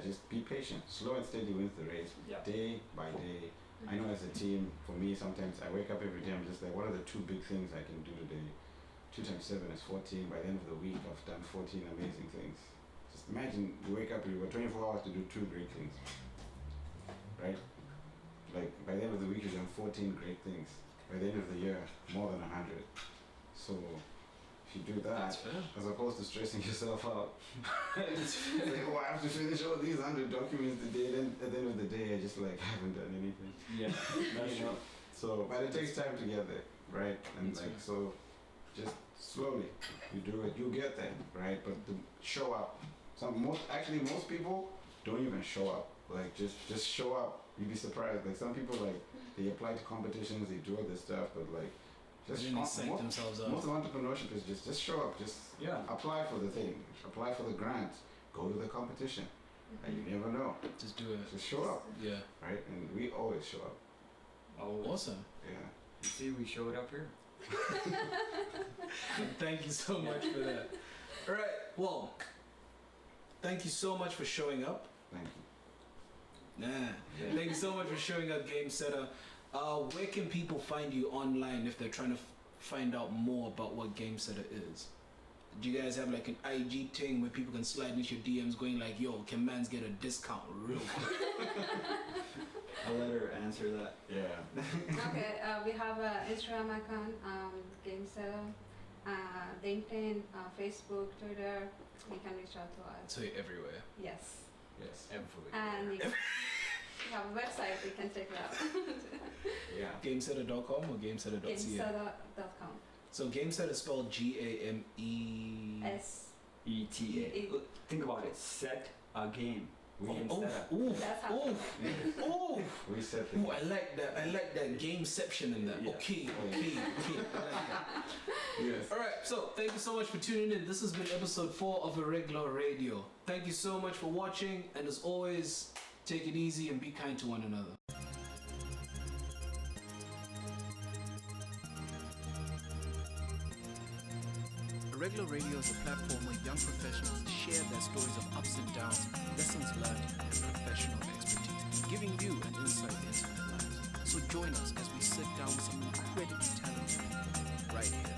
S3: just be patient. Slow and steady wins the race.
S2: Yeah.
S3: Day by day. I know as a team, for me sometimes I wake up every day, I'm just like, what are the 2 big things I can do today? 2 times 7 is 14. By the end of the week I've done 14 amazing things. Just imagine you wake up, you've got 24 hours to do 2 great things. Right? Like by the end of the week you've done 14 great things. By the end of the year, more than 100. So if you do that,
S1: That's fair.
S3: as opposed to stressing yourself out, it's like, oh, I have to finish all these 100 documents today. Then at the end of the day, I just like haven't done anything.
S2: Yeah. That's true.
S3: So, but it takes time to get there, right? And
S1: That's
S3: like
S1: right.
S3: so, just slowly, you do it, you get there, right? But show up. Most people don't even show up. Like just show up. You'd be surprised. Like some people like they apply to competitions, they do all this stuff, but like just
S1: Then they psych themselves up.
S3: most of entrepreneurship is just show up, just
S2: Yeah.
S3: apply for the thing, apply for the grant, go to the competition, and you never know.
S1: Just do it.
S3: Just show up,
S1: Yeah.
S3: right? And we always show up.
S2: Oh,
S1: Awesome.
S3: Yeah.
S2: you see, we showed up here.
S1: Thank you so much for that. All right. Well, thank you so much for showing up.
S3: Thank you.
S1: Thank you so much for showing up, Gameseta. Where can people find you online if they're trying to find out more about what Gameseta is? Do you guys have like an IG thing where people can slide into your DMs going like, yo, can mans get a discount real quick?
S2: I'll let her answer that.
S3: Yeah.
S4: Okay, we have an Instagram account, Gameseta, LinkedIn, Facebook, Twitter. You can reach out to us.
S1: So you're everywhere.
S4: Yes.
S3: Yes.
S2: Everywhere.
S4: And you have a website, you can check it out.
S3: Yeah.
S1: Gameseta.com or Gameseta.ca?
S4: Gameseta.com.
S1: So Gameseta is spelled Gamesa.
S2: ETA. Look, think about it. Set a game. We can
S1: Oh,
S2: set up.
S1: ooh,
S4: That's how.
S1: ooh, ooh.
S3: We set the
S1: Ooh, I like that. I like that gameception in that.
S2: Yeah.
S1: Okay. I like that.
S3: Yes.
S1: All right. So thank you so much for tuning in. This has been episode 4 of Arreglo Radio. Thank you so much for watching, and as always, take it easy and be kind to one another. Arreglo Radio is a platform where young professionals share their stories of ups and downs, lessons learned, and professional expertise, giving you an insight into their lives. So join us as we sit down with some incredibly talented people right here